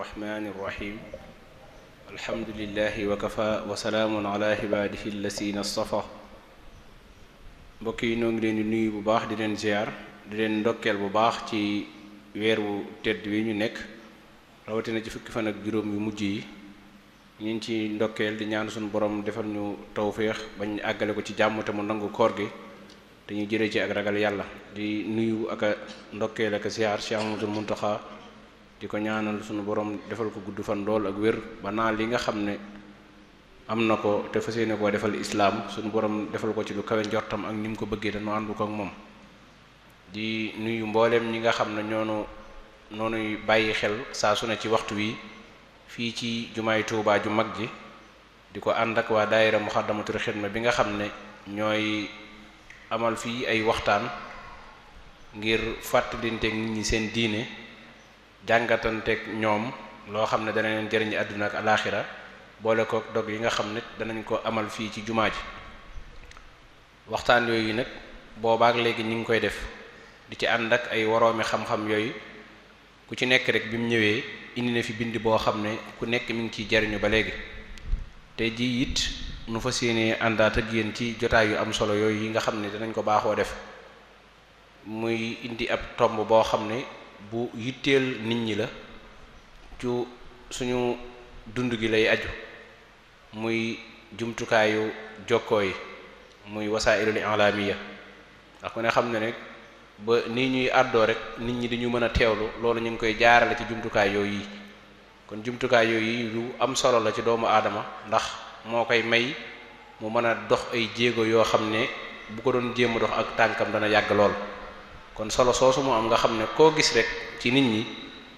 الرحمن الرحيم الحمد لله وكفى وسلام على عباده الذين اصطفى mbokk yi ñoo ngi leen di nuyu bu baax di leen ziar di leen ndokkeel bu baax ci weeru tedd wi ñu nekk rawatina ci fukki fan ak juróom yu mujj yi ñu ngi ci ndokkeel di ñaan suñu borom defal ñu tawféex bañ àggale ko ci jàmm te mu nangu koor gi te ñu jëlee ci ak ragal yàlla di nuyu ak a ndokkeel ak a ziar Cheikh Ahmadul Muntaxa di ko ñaanal suñu borom defal ko gudd fan lool ak wér ba naa li nga xam ne am na ko te fas yéene koo defal islaam suñu borom defal ko ci lu kawe njortam ak ni mu ko bëggee te nu ànd ko ak moom di nuyu mbooleem ñi nga xam ne noonuy bàyyi xel saa su ne ci waxtu wi fii ci jumaay Tuubaa ju mag ji di ko ànd ak waa daayira Muxaddamatul Xidma bi nga xam ne ñooy amal fii ay waxtaan ngir fàttalinteeg nit ñi seen diine jàngatanteeg ñoom loo xam ne dana leen jëriñ àdduna ak alaaxira boole ko dog yi nga xam ne danañ ko amal fii ci jumaa ji waxtaan yooyu nag boobaak léegi ñu ngi koy def di ci ànd ak ay woroomi xam-xam yooyu ku ci nekk rek bi mu ñëwee indi na fi bind boo xam ne ku nekk mi ngi ciy jariñu ba léegi te ji it nu fas yéenee àndaat ak yéen ci jotaay yu am solo yooyu yi nga xam ne danañ ko baaxoo def muy indi ab tomb boo xam ne bu yitteel nit ñi la ci suñu dund gi lay aju muy jumtukaayu jokkoo yi muy wasaa'ilul i'laamiyya ndax ku ne xam ne rek ba nii ñuy àddoo rek nit ñi dañu mën a teewlu loolu ñu ngi koy jaarale ci jumtukaay yooyu yi kon jumtukaay yooyu lu am solo la ci doomu aadama ndax moo koy may mu mën a dox ay jéego yoo xam ne bu ko doon jéem a dox ak tànkam dana yàgg lool kon solo soosu mu am nga xam ne koo gis rek ci nit ñi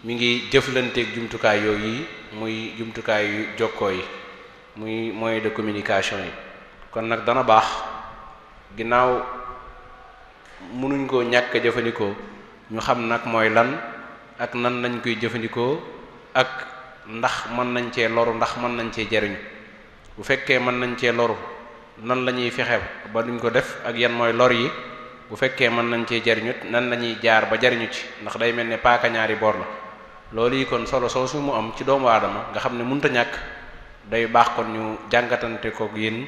mi ngi jëflanteeg jumtukaay yooyu yi muy jumtukaayu jokkoo yi muy moyen de communication yi kon nag dana baax ginnaaw mënuñ koo ñàkk jëfandikoo ñu xam nag mooy lan ak nan lañ koy jëfandikoo ak ndax mën nañ cee loru ndax mën nañ cee jariñu bu fekkee mën nañ cee loru nan la ñuy fexe ba duñ ko def ak yan mooy lor yi bu fekkee mën nañ cee jariñut nan la ñuy jaar ba jariñu ci ndax day mel ne paaka ñaari boor la loolu yi kon solo soosu mu am ci doomu aadama nga xam ne mënta ñàkk day baax kon ñu jàngatante kook yéen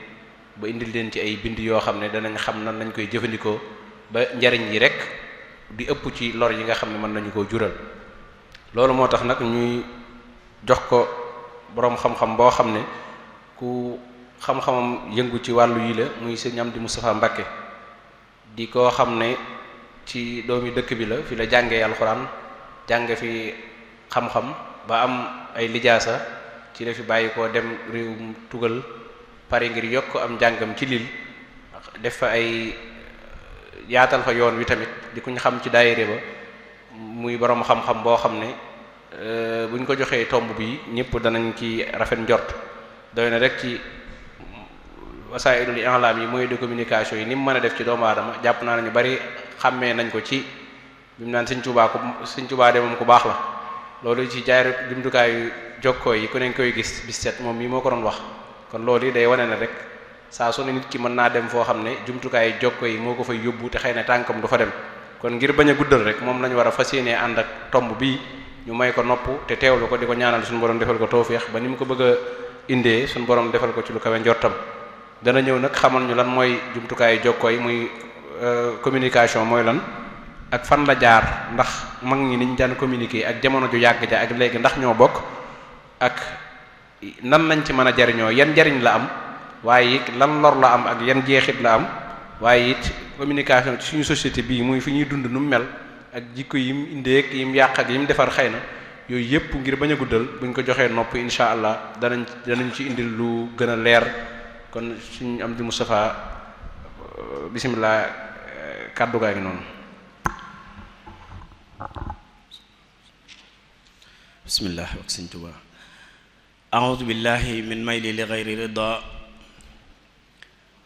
ba indil leen ci ay bind yoo xam ne danañ xam nan lañ koy jëfandikoo ba njariñ yi rek di ëpp ci lor yi nga xam ne mën nañu koo jural loolu moo tax nag ñuy jox ko boroom xam-xam boo xam ne ku xam-xamam yëngu ci wàllu yi la muy sëñ Amdi Moustapha Mbakke di koo xam ne ci doomi dëkk bi la fi la jàngee alxuraan jànge fi xam-xam ba am ay lijaasa ci la fi bàyyi koo dem réewum tugal pare ngir yokk am njàngam ci lil def fa ay yaatal fa yoon wi tamit di kuñ xam ci daayire ba muy boroom xam-xam boo xam ne buñ ko joxee tomb bi ñëpp danañ ci rafet njort doy na rek ci wasaa'ilul i'laam yi moyen de communication yi ni mu mën a def ci doomu aadama jàpp naa ne ñu bari xàmmee nañ ko ci bi mu naan Sëñ Tuubaa de moom ku baax la loolu ci jaay jumtukaayu jokkoo yi ku ne koy gis bis set moom mii moo ko doon wax kon loolu yi day wane na rek saa su ne nit ki mën naa dem foo xam ne jumtukaayu jokkoo yi moo ko fay yóbbu te xëy na tànkam du fa dem kon ngir bañ a guddal rek moom lañu war a fas yéenee ànd ak tomb bii ñu may ko nopp te teewlu ko di ko ñaanal suñu borom defal ko tawfeex ba ni mu ko bëgg a indee suñu borom defal ko ci lu kawe njortam dana ñëw nag xamal ñu lan mooy jumtukaayu jokkoo yi muy communication mooy lan ak fan la jaar ndax mag ñi niñ daan communiquer ak jamono ju yàgg ja ak léegi ndax ñoo bokk ak nan lañ ci mën a jariñoo yan njariñ la am waaye it lan lor la am ak yan jeexit la am waaye it communication ci suñu société bii muy fi ñuy dund nu mu mel ak jikko yim indeek yim yàq ak yim defar xëy na yooyu yépp ngir bañ a guddal buñ ko joxee nopp insha allah danañ ci indil lu gën a leer kon suñ Amdi Moustapha bismillah kàddu gaa ngi noonu. bismillah ak Sëñ Tuubaa a'uudu billahi min mayli li ghayri rida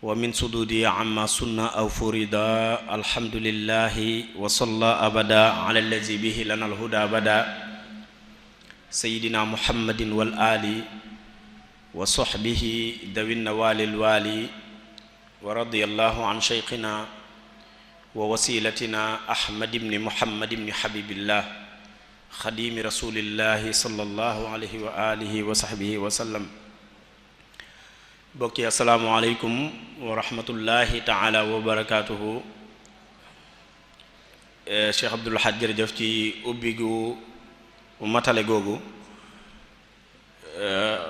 wa min sududi amma sunna aw furida alhamdulillahi wa salla abada ala allazi bihi lana alhuda bada sayyidina muhammadin wal ali wa sahbihi dawin nawalil wali wa radiyallahu an shaykhina wa wasilatina ahmad ibn muhammad ibn habibillah xadimi rasulillahi sallallahu alayhi wa alihi wa sahbihi wa sallam. bokki assalaamu aleykum wa rahmatullahi taala wa barakatuhu. Cheikh Abdoul Ahad jërëjëf ci ubbi gu matale googu.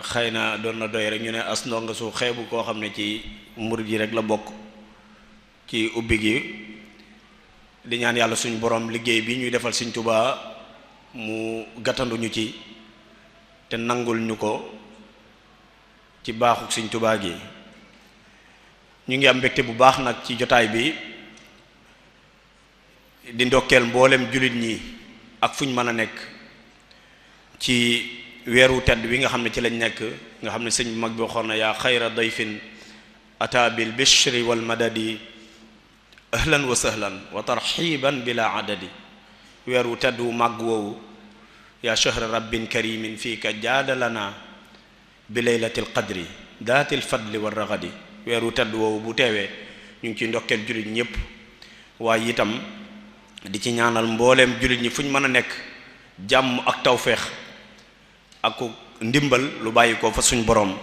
xëy na doon na doy rek ñu ne as ndonga su xeebu koo xam ne ci murid yi rek la bokk ci ubbi gi di ñaan yàlla suñu borom liggéey bi ñuy defal Sëriñ Tuubaa mu gàttanduñu ci te nangul ñu ko ci baaxuk Sëriñ Tuubaa gi. ñu ngi am mbégte bu baax nag ci jotaay bi di ndokkeel mboolem jullit ñi ak fuñ mën a nekk ci weeru tedd bi nga xam ne ci lañ nekk nga xam ne sëñ bi mag bi waxoon na yaa xayra dayfin ata bil bishri wal madadi ahlan wa sahlan wa tarxiban bila adadi. weeru tedd wu màgg woowu yaa shahra rabbin karimin fii ka jaadalana bi laylatil qadri daatil fadli war raxadi. weeru tedd woowu bu teewee ñu ngi ciy ndokkeel jullit ñépp waaye itam di ci ñaanal mbooleem jullit ñi fu ñu mën a nekk jàmm ak tawféex ak ndimbal lu bàyyi ko fa suñ borom.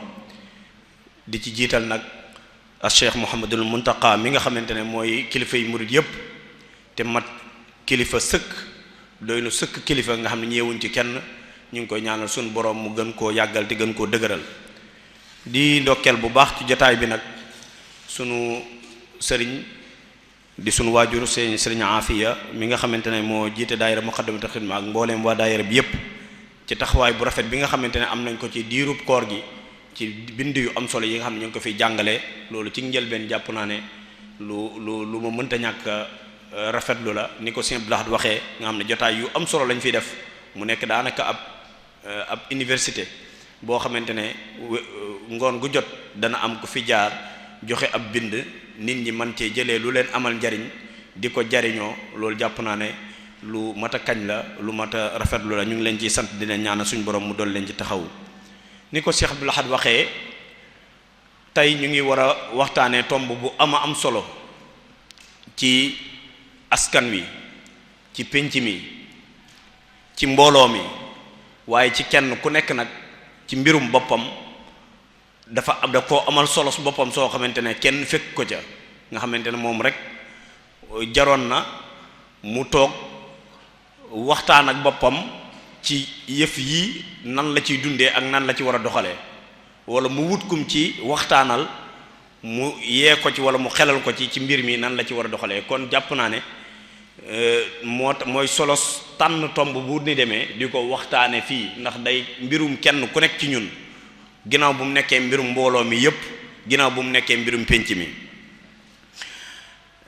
di ci jiital nag a Cheikh Mouhamadul Muntaqa mi nga xamante ne mooy kilifa yi murid yépp te mat kilifa sëkk doy nu sëkk kilifa nga xam ne ñeewuñ ci kenn. ñu ngi koy ñaanal suñ borom mu gën koo yàggal te gën koo dëgëral. di ndokkeel bu baax ci jotaay bi nag sunu sëriñ di sunu waajur sëriñ Afiya mi nga xamante ne moo jiite daayira Muqaddamatul Xidma ak mbooleem waa daayira bi yépp ci taxawaay bu rafet bi nga xamante ne am nañ ko ci diirub koor gi ci bind yu am solo yi nga xam ne ñu ngi ko fiy jàngale. loolu ci njëlbeen jàpp naa ne lu ma mënta ñàkk rafetlu la ni ko Sëriñ Abdoul Ahad waxee nga xam ne jotaay yu am solo lañ fiy def mu nekk daanaka ab université boo xamante ne ngoon gu jot dana am ku fi jaar joxe ab bind nit ñi man cee jëlee lu leen amal njariñ di ko jariñoo. loolu jàpp naa ne lu mat a kañ la lu mat a rafetlu la. ñu ngi leen ciy sant di leen ñaanal suñu borom mu doon leen ci taxawu. ni ko Cheikh Abdoul Ahad waxee tey ñu ngi war a waxtaanee tomb bu am solo ci askan wi ci pénc mi ci mbooloo mi waaye ci kenn ku nekk nag ci mbirum boppam da koo amal solo su boppam soo xamante ne kenn fekk ko ca nga xamante ne moom rek jaroon na mu toog waxtaan ak boppam ci yëf yi nan la ciy dundee ak nan la ci war a doxalee wala mu wut kum ci waxtaanal mu yee ko ci wala mu xelal ko ci mbir mi nan la ci war a doxalee. kon jàpp naa ne mooy solos tànn tomb bu ni demee di ko waxtaane fii ndax day mbirum kenn ku nekk ci ñun ginnaaw bu mu nekkee mbirum mbooloo mi yépp ginnaaw bu mu nekkee mbirum pénc mi.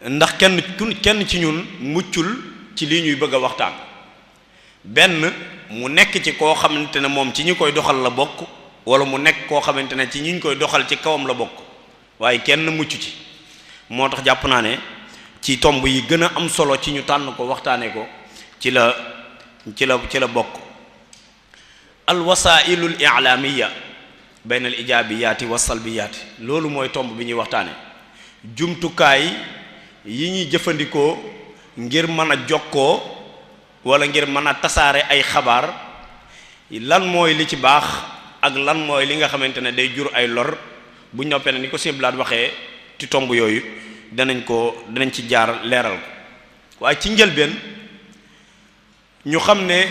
ndax kenn ci ñun muccul ci lii ñuy bëgg a waxtaan. benn mu nekk ci koo xamante ne moom ci ñi koy doxal la bokk wala mu nekk koo xamante ne ci ñi ñu koy doxal ci kawam la bokk waaye kenn mucc ci. moo tax jàpp naa ne ci tomb yi gën a am solo ci ñu tànn ko waxtaanee ko ci la bokk. al wasailul i'lamiyya bayna al ijabiyaati wa salbiyaati. loolu mooy tomb bi ñuy waxtaane jumtukaay yi ñuy jëfandikoo ngir mën a jokkoo wala ngir mën a tasaare ay xabaar lan mooy li ci baax ak lan mooy li nga xamante ne day jur ay lor. bu ñoppee ne ni ko Sëriñ Abdoul Ahad waxee ci tomb yooyu danañ ci jaar leeral ko waaye ci njëlbeen ñu xam ne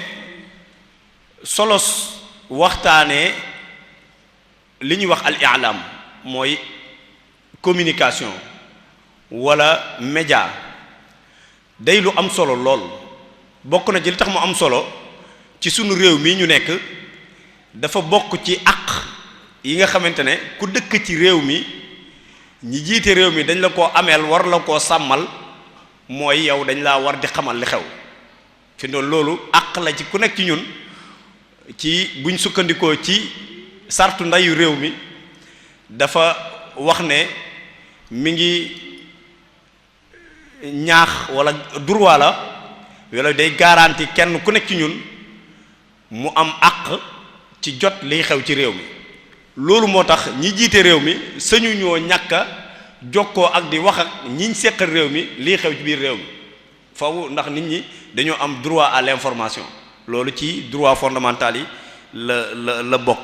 solos waxtaanee li ñuy wax al i'lam mooy communication wala média day lu am solo lool. bokk na ci li tax mu am solo ci sunu réew mii ñu nekk dafa bokk ci àq yi nga xamante ne ku dëkk ci réew mi ñi jiite réew mi dañ la koo ameel war la koo sàmmal mooy yow dañ laa war di xamal li xew fi doon loolu àq la ci ku nekk ci ñun ci buñ sukkandikoo ci sartu ndeyu réew mi dafa wax ne mi ngi ñaax wala droit la wala day garanti kenn ku nekk ci ñun mu am àq ci jot liy xew ci réew mi. loolu moo tax ñi jiite réew mi sañu ñoo ñàkk a jokkoo ak di wax ak ñiñ seqal réew mi liy xew ci biir réew mi faw ndax nit ñi dañoo am droit à l'information. loolu ci droit fondamental yi la bokk.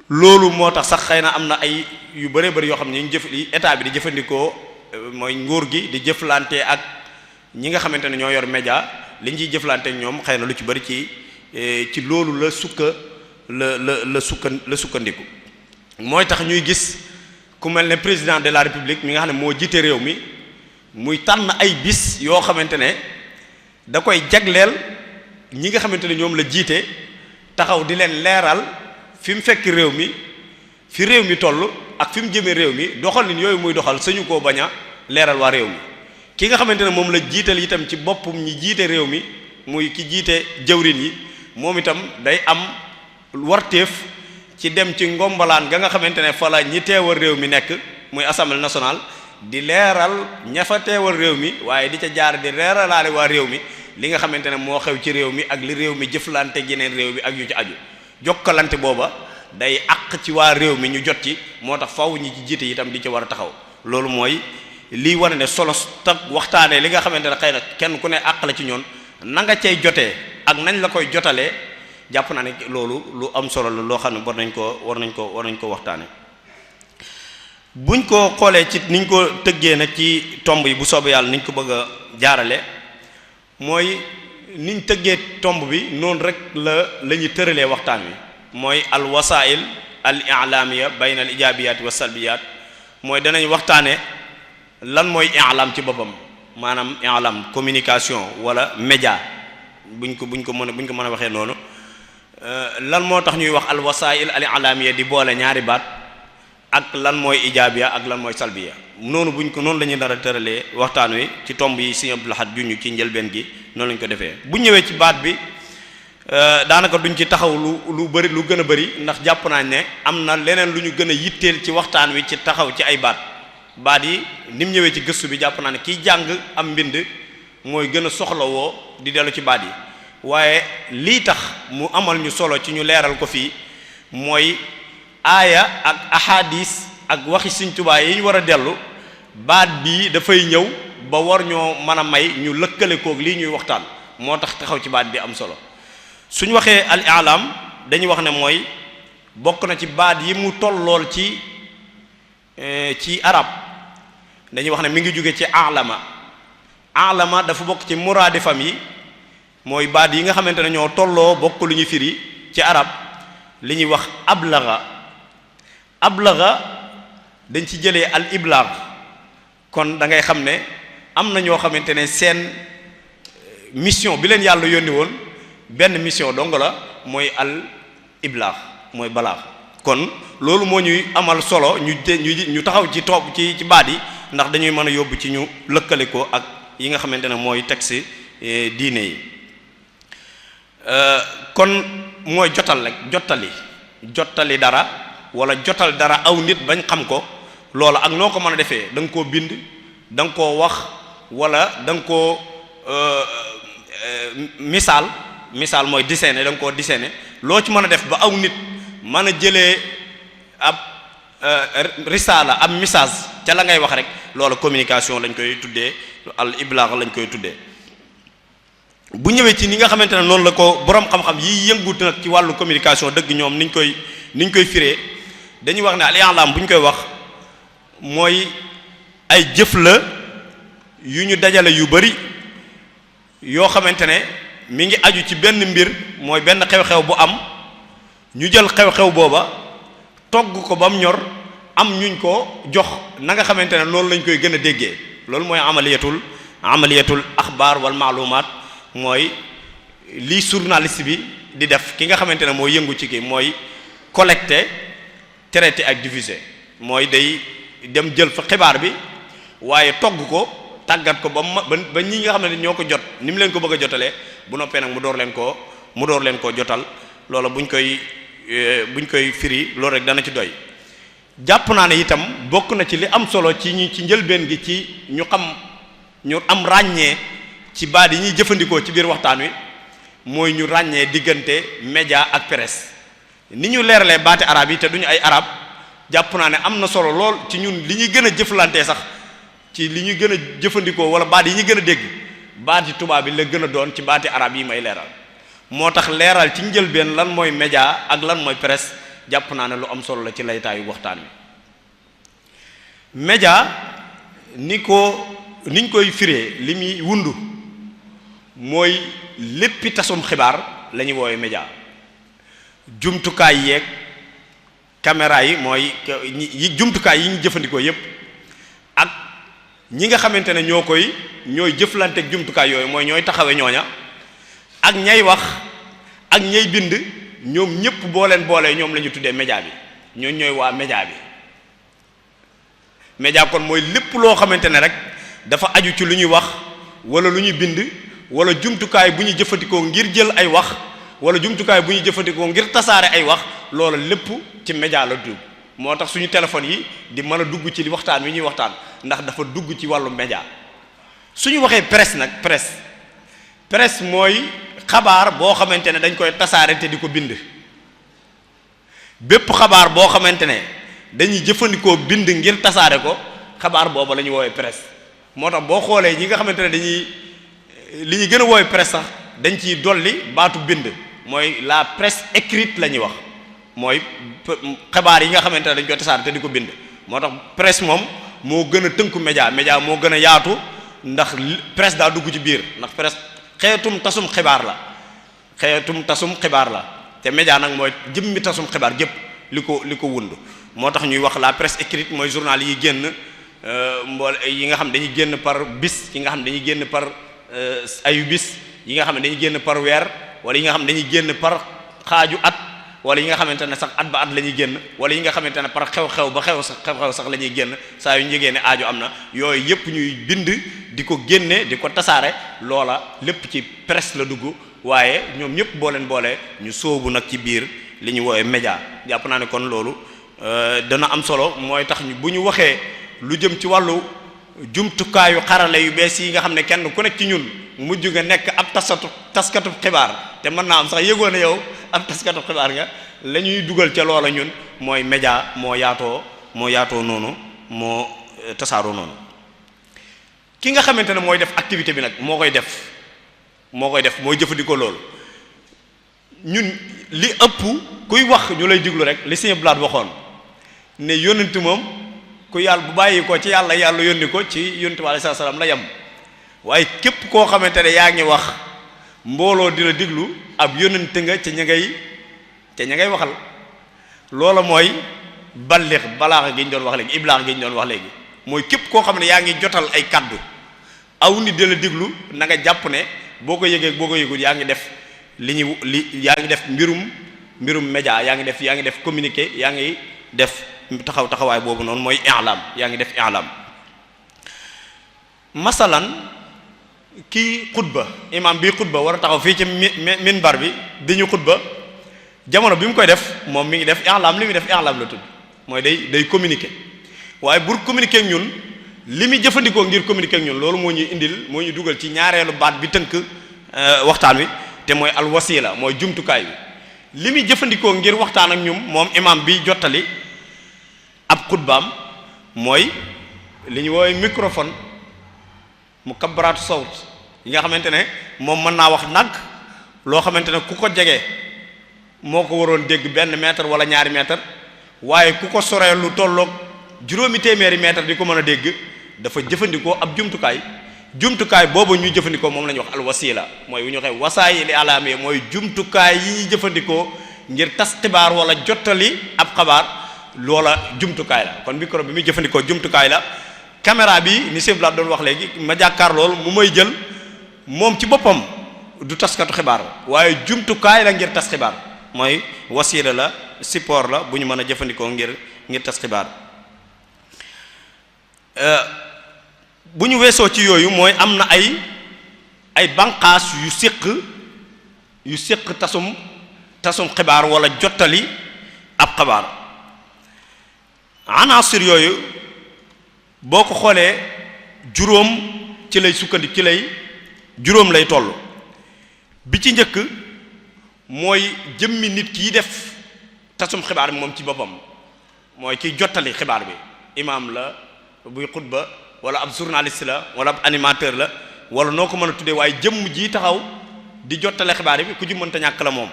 loolu moo tax sax xëy na am na ay yu bëree bëri yoo xam ne ñu état bi di jëfandikoo mooy nguur gi di jëflante ak ñi nga xamante ne ñoo yor média li ñu ciy jëflante ak ñoom xëy na lu ci bëri ci loolu la sukkandiku. mooy tax ñuy gis ku mel ne président de la république mi nga xam ne moo jiite réew mi muy tànn ay bis yoo xamante ne da koy jagleel ñi nga xamante ne ñoom la jiite taxaw di leen leeral fi mu fekk réew mi fi réew mi toll ak fi mu jëmee réew mi doxalin yooyu muy doxal sañu koo bañ a leeral waa réew mi. ki nga xamante ne moom la jiital itam ci boppam ñi jiite réew mi muy ki jiite jëwrin yi moom itam day am warteef ci dem ci ngombalaan ga nga xamante ne fa la ñi teewal réew mi nekk muy assemblée nationale di leeral ña fa teewal réew mi waaye di ca jaar di leeralaale waa réew mi li nga xamante ne moo xew ci réew mi ak li réew mi jëflante yeneen réew mi ak yu ci aju jokkalante booba day àq ci waa réew mi ñu jot ci moo tax faw ñi ci jiite itam di ci war a taxaw. loolu mooy lii wane ne solo tak waxtaanee li nga xamante ne xëy na kenn ku ne àq la ci ñoon na nga cay jotee ak nañ la koy jotalee jàpp naa ne loolu lu am solo la loo xam ne war nañ ko waxtaane. buñ ko xoolee ci niñ ko tëggee nag ci tomb yi bu soobee yàlla niñ ko bëgg a jaarale mooy niñ tëggee tomb bi noonu rek la ñuy tëralee waxtaan wi mooy al wasail al i'lamiya bayna al ijabiyat wa salbiyat mooy danañ waxtaane lan mooy i'lam ci boppam maanaam i'lam communication wala média buñ ko mën a waxee noonu lan moo tax ñuy wax al wasail al i'lamiya di boole ñaari baat ak lan mooy ijaabiya ak lan mooy salbiya noonu noonu la ñuy nar a tëralee waxtaan wi ci tomb yi Sëriñ Abdul Ahad junñu ci njëlbeen gi noonu lañ ko defee. bu ñëwee ci baat bi daanaka duñ ci taxaw lu bari lu gën a bari ndax jàpp naa ne am na leneen lu ñu gën a yitteel ci waxtaan wi ci taxaw ci ay baat yi ni mu ñëwee ci gëstu bi jàpp naa ne kiy jàng am mbind mooy gën a soxlawoo di dellu ci baat yi waaye lii tax mu amal ñu solo ci ñu leeral ko fii mooy aaya ak ahadis ak waxi Sëriñ Tuubaa yi ñu war a dellu baat bii dafay ñëw ba war ñoo mën a may ñu lëkkale koog lii ñuy waxtaan moo tax taxaw ci baat bi am solo suñ waxee al i'lam dañuy wax ne mooy bokk na ci baat yi mu tollool ci arab dañuy wax ne mi ngi jóge ci a'lama dafa bokk ci muraadifam yi mooy baat yi nga xamante ne ñoo tolloo bokk lu ñu firi ci arab li ñuy wax ablaga dañ ci jëlee al iblaag kon da ngay xam ne am na ñoo xamante ne seen mission bi leen yàlla yónni woon benn mission dong la mooy al iblaag mooy balaax kon loolu moo ñuy amal solo ñu taxaw ci topp ci baat yi ndax dañuy mën a yóbbu ci ñu lëkkale ko ak yi nga xamante ne mooy texte diine yi kon mooy jotal rek jottali dara wala jotal dara aw nit bañ xam ko loolu ak noo ko mën a defee da nga koo bind da nga koo wax wala da nga koo misaal mooy dessiner da nga koo dessiner loo ci mën a def ba aw nit mën a jëlee ab risaala ab message ca la ngay wax rek loolu communication lañ koy tuddee al iblagh lañ koy tuddee. bu ñëwee ci ni nga xamante ne noonu la ko boroom xam-xam yi yëngut nag ci wàllu communication dëgg ñoom niñ koy firee dañuy wax ne al i'lam bu ñu koy wax mooy ay jëf la yu ñu dajale yu bari yoo xamante ne mi ngi aju ci benn mbir mooy benn xew-xew bu am ñu jël xew-xew booba togg ko ba mu ñor am ñuñ ko jox na nga xamante ne loolu lañ koy gën a déggee loolu mooy amaliyatul axbaar wal maalumaat mooy lii journaliste bi di def ki nga xamante ne mooy yëngu ci kii mooy collecter traiter ak diffuser mooy day dem jël fa xibaar bi waaye togg ko tàggat ko ba ñi nga xam ne ñoo ko jot ni mu leen ko bëgg a jotalee bu noppee nag mu door leen koo jotal loola buñ koy firi loolu rek dana ci doy. jàpp naa ne itam bokk na ci li am solo ci njëlbeen gi ci ñu am ràññee ci baat yi ñuy jëfandikoo ci biir waxtaan wi mooy ñu ràññee diggante média ak presse ni ñu leeralee baati arab yi te duñu ay arab jàpp naa ne am na solo lool ci ñun li ñuy gën a jëflantee sax ci li ñuy gën a jëfandikoo wala baat yi ñuy gën a dégg baati tubaab bi la gën a doon ci baati arab yi may leeral moo tax leeral ci njëlbeen lan mooy média ak lan mooy presse jàpp naa ne lu am solo la ci laytaayu waxtaan wi. média niñ koy firee li muy wundu mooy léppi tasum xibaar la ñuy woowee média. jumtukaay yeeg caméra yi mooy jumtukaay yi ñu jëfandikoo yépp ak ñi nga xamante ne ñooy jëflanteeg jumtukaay yooyu mooy ñooy taxawe ñooña ak ñay wax ak ñay bind ñoom ñépp boolee ñoom la ñu tuddee média bi ñooñ ñooy waa média bi. média kon mooy lépp loo xamante ne rek dafa aju ci lu ñuy wax wala lu ñuy bind wala jumtukaay bu ñu jëfandikoo ngir jël ay wax wala jumtukaay bu ñu jëfandikoo ngir tasaare ay wax loola lépp ci média la dugg. moo tax suñu téléphone yi di mën a dugg ci waxtaan wi ñuy waxtaan ndax dafa dugg ci wàllu média. suñu waxee presse nag presse mooy xabaar boo xamante ne dañ koy tasaare te di ko bind. bépp xabaar boo xamante ne dañuy jëfandikoo bind ngir tasaare ko xabaar boobu la ñuy woowee presse. moo tax boo xoolee ñi nga xamante ne li ñuy gën a woowee presse sax dañ ciy dolli baatu bind mooy la presse écrite la ñuy wax mooy xabaar yi nga xamante ne dañ koy tasaare te di ko bind. moo tax presse moom moo gën a tënku média moo gën a yaatu ndax presse daa dugg ci biir ndax presse xeetum tasum xibaar la te média nag mooy jëmmi tasum xibaar gépp li ko wund. moo tax ñuy wax la presse écrite mooy journal yi génn yi nga xam dañuy génn par bis yi nga xam dañuy génn par ayu bis yi nga xam ne dañuy génn par weer wala yi nga xam ne dañuy génn par xaaju at wala yi nga xamante ne sax at ba at la ñuy génn wala yi nga xamante ne par xew-xew ba xew sax la ñuy génn saa yu ñu yëgee ne aajo am na yooyu yépp ñuy bind di ko génne di ko tasaare loola lépp ci presse la dugg. waaye ñoom ñëpp boolee ñu sóobu nag ci biir li ñu woowee média. jàpp naa ne kon loolu dana am solo mooy tax bu ñu waxee lu jëm ci wàllu jumtukaayu xarale yu bees yi nga xam ne kenn ku nekk ci ñun mujj nga nekk ab taskatu xibaar te mën naa am sax yëgoon na yow ab taskatu xibaar nga la ñuy dugal ca loola ñun mooy média moo yaatoo noonu moo tasaaroo noonu. ki nga xamante ne mooy def activité bi nag moo koy def mooy jëfandikoo loolu ñun li ëpp kuy wax ñu lay diglu rek li Sëñ Blaat waxoon ne yónnent moom ku yàlla bu bàyyi ko ci yàlla yónni ko ci yónnent bi alayhi salaam la yem waaye képp koo xamante ne yaa ngi wax mbooloo di la diglu ab yónnent nga ca ña ngay waxal loola mooy balaax gi ñu doon wax léegi iblaax gi ñu doon wax léegi mooy képp koo xam ne yaa ngi jotal ay kaddu aw nit di la diglu na nga jàpp ne boo ko yëgee boo ko yëgul yaa ngi def yaa ngi def mbirum média yaa ngi def communiqué yaa ngi def taxawaay boobu noonu mooy i'lam yaa ngi def i'lam. masalan kii xutba imam bii xutba war a taxaw fii ci minbar bi di ñu xutba jamono bi mu koy def moom mi ngi def i'lam li muy def i'lam la tudd mooy day communiqué waaye pour communiquer ak ñun li muy jëfandikoo ngir communiquer ak ñun loolu moo ñu dugal ci ñaareelu baat bi tënk waxtaan wi te mooy alwasila mooy jumtukaay bi li muy jëfandikoo ngir waxtaan ak ñun moom imam bi jottali ab xutbaam mooy li ñu woowee microphone mu kabbaraatu sawt yi nga xamante ne moom mën naa wax nag loo xamante ne ku ko jege moo ko waroon dégg 1 mètre wala 2 mètre waaye ku ko soree lu tolloog 000 mètre di ko mën a dégg dafa jëfandikoo ab jumtukaay boobu ñuy jëfandikoo moom la ñuy wax alwasila mooy bu ñu waxee wasaayil alaami mooy jumtukaay yi ñuy jëfandikoo ngir tas xibaar wala jottali ab xabaar loola jumtukaay la kon micro bi muy jëfandikoo jumtukaay la. caméra bi ni Sëñ Blaat doon wax léegi ma jàkkaar lool mu may jël moom ci boppam du taskatu xibaar waaye jumtukaay la ngir tas xibaar mooy wasiila la support la bu ñu mën a jëfandikoo ngir tas xibaar. bu ñu weesoo ci yooyu mooy am na ay banqaas yu séq tasum xibaar wala jottali ab xabaar anaasir yooyu boo ko xoolee juróom ci lay sukkandi juróom lay toll bi ci njëkk mooy jëmmi nit ki def tasum xibaar bi moom ci boppam mooy kiy jottali xibaar bi imaam la buy xutba wala ab journaliste la wala ab animateur la wala noo ko mën a tuddee waaye jëmm ji taxaw di jottale xibaar bi ku ci mënta ñàkk la moom.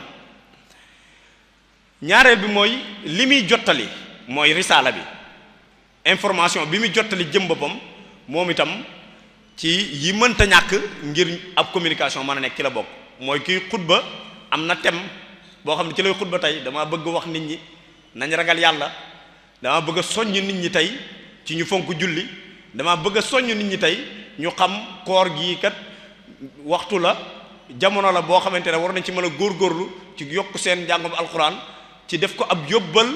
ñaareel bi mooy li muy jottali mooy risaala bi information bi muy jottali jëm boppam moom itam ci yi mënta ñàkk ngir ab communication mën a nekk ci la bokk. mooy kiy xutba am na thème boo xam ne ci lay xutba tey dama bëgg wax nit ñi nañ ragal yàlla, dama bëgg a soññ nit ñi tey ci ñu fonk julli, dama bëgg a soññ nit ñi tey ñu xam koor gii kat waxtu la, jamono la boo xamante ne war nañ ci mën a góorgóorlu ci yokk seen njàngum alxuraan, ci def ko ab yóbbal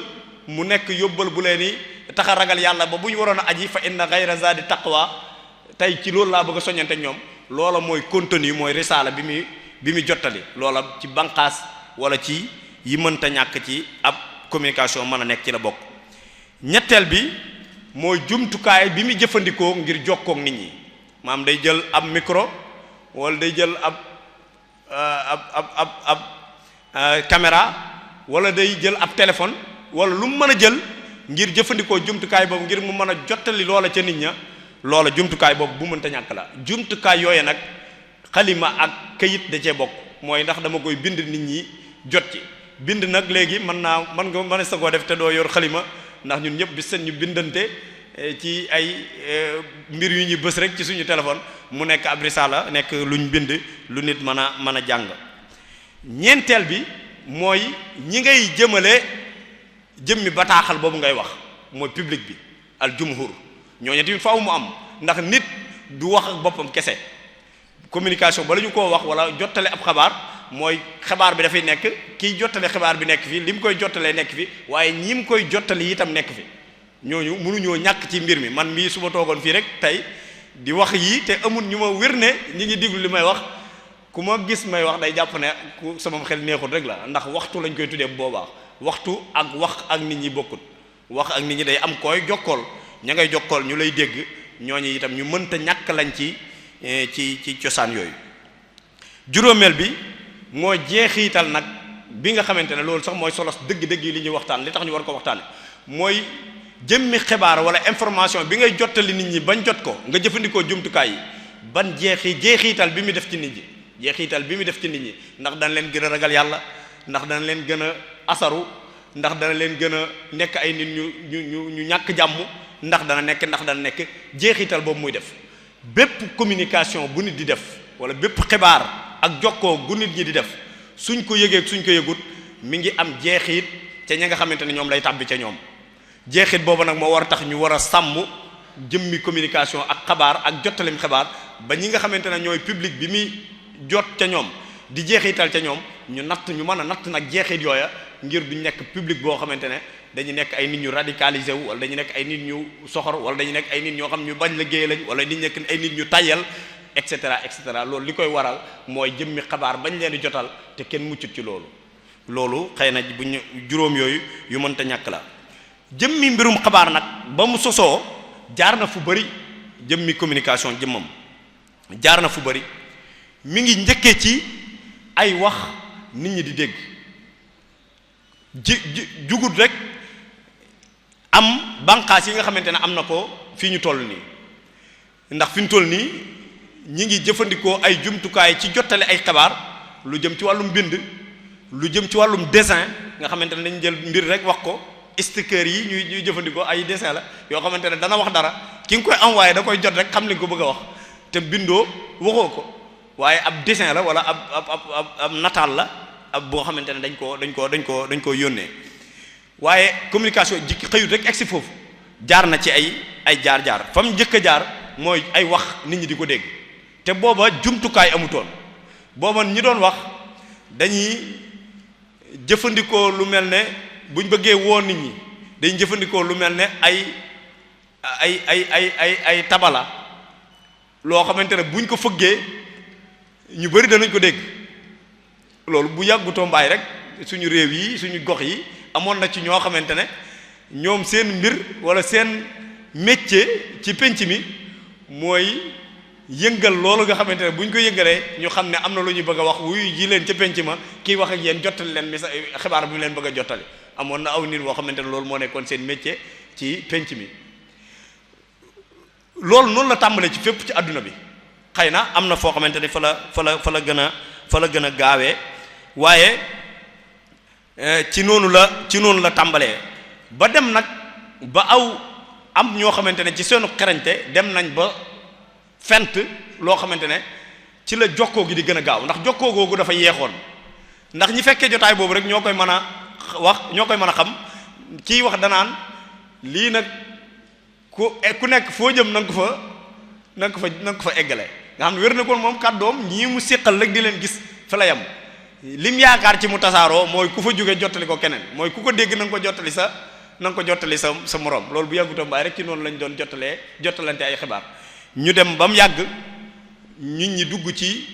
mu nekk yóbbal bu leen ni tax a ragal yàlla ba bu ñu waroon a aji fa inna ghayra zadi taqwa. tey ci loolu laa bëgg a soññante ñoom. loola mooy contenu mooy risaala bi muy jottali, loola ci banqaas wala ci yi mënta ñàkk ci ab communication mën a nekk ci la bokk. ñetteel bi mooy jumtukaay bi muy jëfandikoo ngir jokkook nit ñi, maam day jël ab micro wala day jël ab caméra wala day jël ab téléphone wala lu mu mën a jël ngir jëfandikoo jumtukaay boobu ngir mu mën a jottali loola ca nit ña. loola jumtukaay boobu bu mënta ñàkk la. jumtukaay yooye nag xalima ak kayit da cee bokk, mooy ndax dama koy bind nit ñi jot ci. bind nag léegi mën nga sa koo def te doo yor xalima, ndax ñun ñëpp bi seen ñu bindante ci ay mbir yu ñuy bës rek ci suñu téléphone mu nekk ab risaala, nekk luñ bind lu nit mën a jàng. ñeenteel bi mooy ñi ngay jëmmi bataaxal boobu ngay wax mooy public bi al jumhur, ñooñu tamit faaw mu am, ndax nit du wax ak boppam kese. communication bala ñu koo wax wala jottale ab xabaar mooy xabaar bi dafay nekk kiy jottale xabaar bi nekk fi li mu koy jottalee nekk fi, waaye ñi mu koy jottali itam nekk fi. ñooñu mënuñoo ñàkk ci mbir mi. man mii su ma toogoon fii rek tey di wax yii te amul ñu ma wér ne ñi ngi diglu li may wax, ku ma gis may wax day jàpp ne ku sama xel neexul rek la, ndax waxtu lañ koy tuddee boobaa. waxtu ak wax ak nit ñi bokkut. wax ak nit ñi day am koy jokkool, ña ngay jokkool ñu lay dégg, ñooñu itam ñu mënta ñàkk lañ ci cosaan yooyu. juróomeel bi moo jeexital nag bi nga xamante ne loolu sax mooy solos dëgg-dëgg yi li ñuy waxtaan, li tax ñu war ko waxtaane mooy jëmmi xibaar wala information bi ngay jottali nit ñi bañ jot ko nga jëfandikoo jumtukaay yi ban jeexital bi mu def ci nit ñi. jeexital bi mu def ci nit ñi ndax dana leen gën a ragal yàlla, ndax dana leen gën a asaru, ndax dana leen gën a nekk ay nit ñu ñàkk jàmm, ndax dana nekk jeexital boobu muy def. bépp communication bu nit di def wala bépp xibaar ak jokkoo gu nit ñi di def suñ ko yëgee suñ ko yëgut mi ngi am jeexit ca ña nga xamante ne ñoom lay tàbbi ca ñoom. jeexit boobu nag moo war a tax ñu war a sàmm jëmmi communication ak xabaar ak jottalim xibaar ba ñi nga xamante ne ñooy public bi muy jot ca ñoom di jeexital ca ñoom ñu mën a natt nag jeexit yooya ngir duñ nekk public boo xamante ne dañu nekk ay nit ñu radicalisé wu wala dañu nekk ay nit ñu soxor wala dañu nekk ay nit ñoo xam ñu bañ liggéey lañ wala dañu nekk ay nit ñu tayyal et cetera loolu li koy waral mooy jëmmi xabaar bañ leen di jotal te kenn muccut ci loolu xëy na bu ñu juróom yooyu yu mënta ñàkk la. jëmmi mbirum xabaar nag ba mu sosoo jaar na fu bari, jëmmi communication jëmmam jaar na fu bari, mi ngi njëkkee ci ay wax nit ñi di dégg jugut rek am banqaas yi nga xamante ne am na ko fii ñu toll nii, ndax fi ñu toll nii ñi ngi jëfandikoo ay jumtukaay ci jottale ay xabaar lu jëm ci wàllum bind, lu jëm ci wàllum dessin nga xamante ne dañu jël mbir rek wax ko. sticker yi ñuy jëfandikoo ay dessin la yoo xamante ne dana wax dara ki nga koy envoyé da koy jot rek xam li nga ko bëgg a wax te bindoo waxoo ko, waaye ab dessin la wala ab nataal la ab boo xamante ne dañ koo yónnee. waaye communication jikki xëyut rek egsi foofu, jaar na ci ay jaar fa mu njëkk a jaar mooy ay wax nit ñi di ko dégg, te booba jumtukaay amutoon. booba ñi doon wax dañuy jëfandikoo lu mel ne buñ bëggee woo nit ñi dañ jëfandikoo lu mel ne ay tabala loo xamante ne buñ ko fëggee ñu bari danañ ko dégg. loolu bu yàggutoo mbaay rek suñu réew yi suñu gox yi amoon na ci ñoo xamante ne ñoom seen mbir wala seen métier ci penc mi mooy yëngal loolu nga xamante ne buñ ko yëngalee ñu xam ne am na lu ñu bëgg a wax wuyu ji leen ca penc ma kii wax ak yéen jottali leen xibaar bi mu leen bëgg a jottali. amoon na aw nit boo xamante ne loolu moo nekkoon seen métier ci penc mi. loolu noonu la tàmbalee ci fépp ci àdduna bi, xëy na am na foo xamante ne fa la fa la gën a gaawee waaye ci noonu la tàmbalee ba dem nag ba am ñoo xamante ne ci seenu xerañte dem nañ ba fent loo xamante ne ci la jokkoo gi di gën a gaaw ndax jokkoo googu dafa yeexoon ndax ñi fekkee jotaay boobu rek ñoo koy mën a wax ñoo koy mën a xam kii wax danaan lii nag ku nekk foo jëm na nga ko fa eggale nga xam ne wér na ko moom kàddoom ñii mu séqal rek di leen gis fa la yem lim yaakaar ci mu tasaaroo mooy ku fa jóge jottali ko keneen mooy ku ko dégg na nga ko jottali sa moroom loolu bu yàggutam baay rek ci noonu lañ doon jottalante ay xibaar ñu dem ba mu yàgg nit ñi dugg ci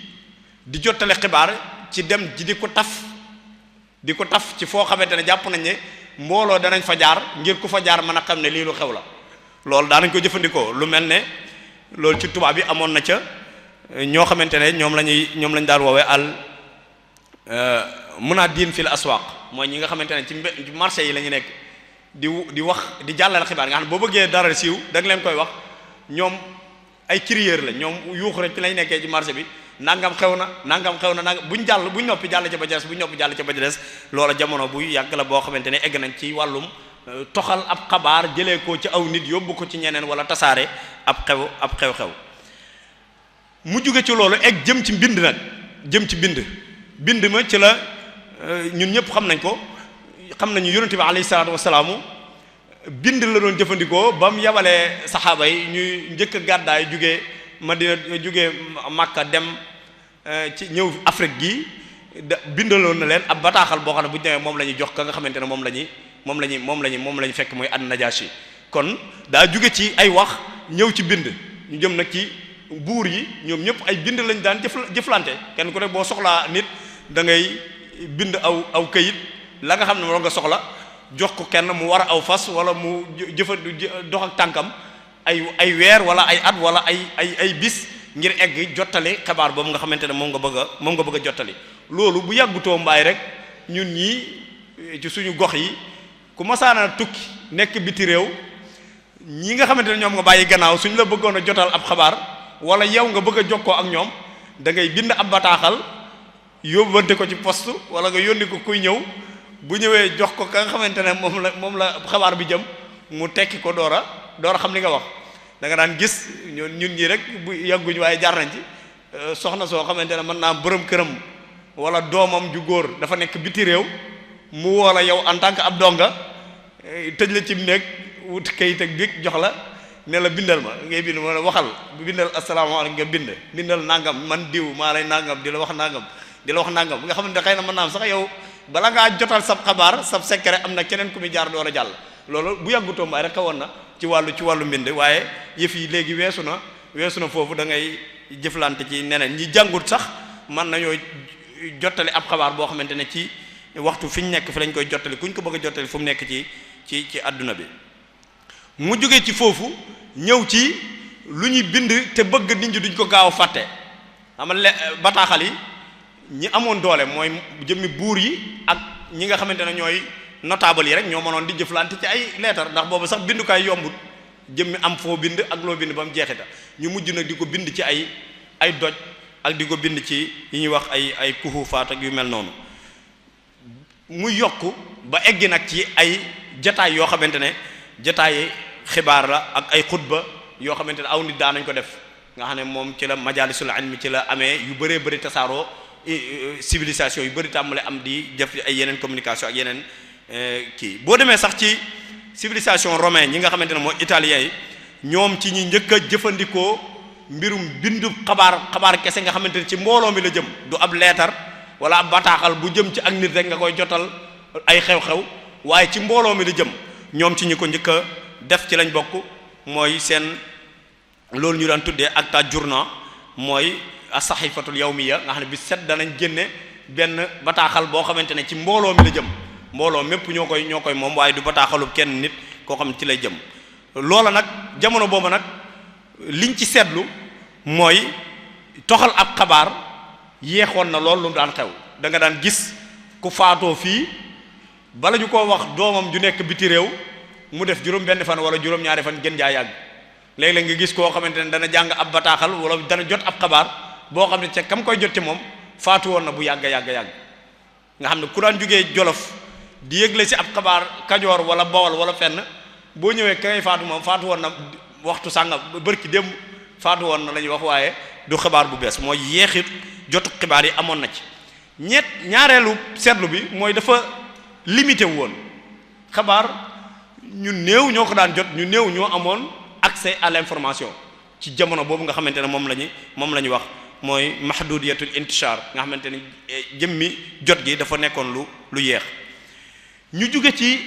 di jottale xibaar ci dem ji di ko taf ci foo xamante ne jàpp nañ ne mbooloo danañ fa jaar ngir ku fa jaar mën a xam ne lii lu xew la loolu daanañ ko jëfandikoo lu mel ne loolu ci tubaab bi amoon na ca ñoo xamante ne ñoom lañ daan woowee munaadin fil aswaq mooy ñi nga xamante ne ci marché yi la ñu nekk di wax di jàllale xibaar nga xam ne boo bëggee dara siiw da nga leen koy wax ñoom ay crieur la ñoom yuuxu rek ci lañ nekkee ci marché bi nangam xew na nangam buñ noppi jàll ca ba des buñ noppi jàll ca ba des loola jamono bu yàgg la boo xamante ne egg nañ ci wàllum toxal ab xabaar jëlee ko ci aw nit yóbbu ko ci ñeneen wala tasaare ab xew-xew mu jóge ci loolu egg jëm ci bind ma ci la ñun ñëpp xam nañu yonent bi alayhi salaatu wasalaamu bind la doon jëfandikoo ba mu yabalee saxaaba yi ñuy njëkk a gàddaay jóge Makka dem ci ñëw Afrique gi bindaloon na leen ab bataaxal boo xam ne bu ñu demee moom la ñuy jox ka nga xamante ne moom la ñu fekk mooy an-Najaashi kon daa jóge ci ay wax ñëw ci bind ñu jëm nag ci buur yi ñoom ñëpp ay bind lañ daan jëflante kenn ku ne boo soxlaa nit da ngay bind aw kayit la nga xam ne moom nga soxla jox ko kenn mu war a aw fas wala mu dox ak tànkam ay weer wala ay at wala ay bis ngir egg jottali xibaar boobu nga xamante ne moom nga bëgg a jottali loolu bu yàggutoo mbaay rek ñun ñii ci suñu gox yi ku masaana tukki nekk biti réew ñi nga xamante ne ñoom nga bàyyi gannaaw suñ la bëggoon a jotal ab xabaar wala yow nga bëgg a jokkoo ak ñoom da ngay bind ab bataaxal yóbbante ko ci poste wala nga yónni ko kuy ñëw bu ñëwee jox ko ka nga xamante ne moom la xabaar bi jëm mu tekki ko door a xam li nga wax da nga daan gis ñun ñi rek bu yàgguñ waaye jaar nañ ci soxna soo xamante ne mën naa am borom këram wala doomam ju góor dafa nekk biti réew mu woo la yow en tant que ab donga tëj la ci néeg wut kayit ak bic jox la ne la bindal ma ngay bind ma waxal bindal asalaamaaleykum nga bindal nangam man diw maa lay nangam di la wax nangam nga xam ne xëy na mën naa am sax yow bala ngaa jotal sab xabaar sab secret am na keneen ku muy jaar door a jàll loolu bu yàggutoom ay rek xawoon na ci wàllu mbind waaye yëf yi léegi weesu na foofu da ngay jëflante ci neneen ñi jàngut sax mën nañoo jottali ab xabaar boo xamante ne ci waxtu fi ñu nekk fi lañ koy jottali kuñ ko bëgg a jottali fu mu nekk ci adduna bi mu jógee ci foofu ñëw ci lu ñuy bind te bëgg nit ñi duñ ko gaaw a fàtte amal bataaxal yi ñi amoon doole mooy jëmmi buur yi ak ñi nga xamante ne ñooy notable yi rek ñoo mënoon di jëflante ci ay leetar ndax boobu sax bindukaay yombut jëmmi am foo bind ak loo bind ba mu jeexita ñu mujj nag di ko bind ci ay doj ak di ko bind ci yi ñuy wax ay kuhufaat ak yu mel noonu muy yokk ba eggi nag ci ay jataay yoo xamante ne jataay xibaar la ak ay xutba yoo xamante ne aw nit daanañ ko def nga xam ne moom ci la majalisul ilmi ci la amee yu bëree bëri tasaaroo civilisation yu bëri tàmbale am di def ay yeneen communication ak yeneen kii boo demee sax ci civilisation romaine ñi nga xamante ne mooy italien yi ñoom ci ñi njëkk a jëfandikoo mbirum bindu xabaar kese nga xamante ne ci mbooloo mi la jëm du ab leetar wala ab bataaxal bu jëm ci ak nit rek nga koy jotal ay xew-xew waaye ci mbooloo mi la jëm ñoom ci ñi ko njëkk a def ci lañ bokk mooy seen loolu ñu daan tuddee acta journal mooy as-sahifatul yawmiya nga xam ne bi set danañ génne benn bataaxal boo xamante ne ci mbooloo mi la jëm mbooloo mépp ñoo koy moom waaye du bataaxalub kenn nit koo xam ne ci lay jëm loola nag jamono boobu nag liñ ci seetlu mooy toxal ab xabaar yeexoon na lool lu daan xew da nga daan gis ku faatoo fii bala ñu koo wax doomam ju nekk biti réew mu def juróom benn fan wala juróom ñaari fan gën jaa yàgg léeg-léeg nga gis koo xamante ne dana jàng ab bataaxal wala dana jot ab xabaar boo xam ne ca kam koy jot ci moom faatu woon na bu yàgg yàgg nga xam ne ku daan jógee Jolof di yëgle si ab xabaar Kajoor wala Bawol wala fenn boo ñëwee kay faatu moom faatu woon na waxtu sàngam bërki démb faatu woon na la ñuy wax waaye du xibaar bu bees mooy yeexit jotu xibaar yi amoon na ci ñaareelu seetlu bi mooy dafa limité woon xabaar ñu néew ñoo ko daan jot ñu néew ñoo amoon accès à l'information ci jamono boobu nga xamante ne moom la ñu wax mooy mahdudiyatul intishar nga xamante ne jëmmi jot gi dafa nekkoon lu yeex ñu jóge ci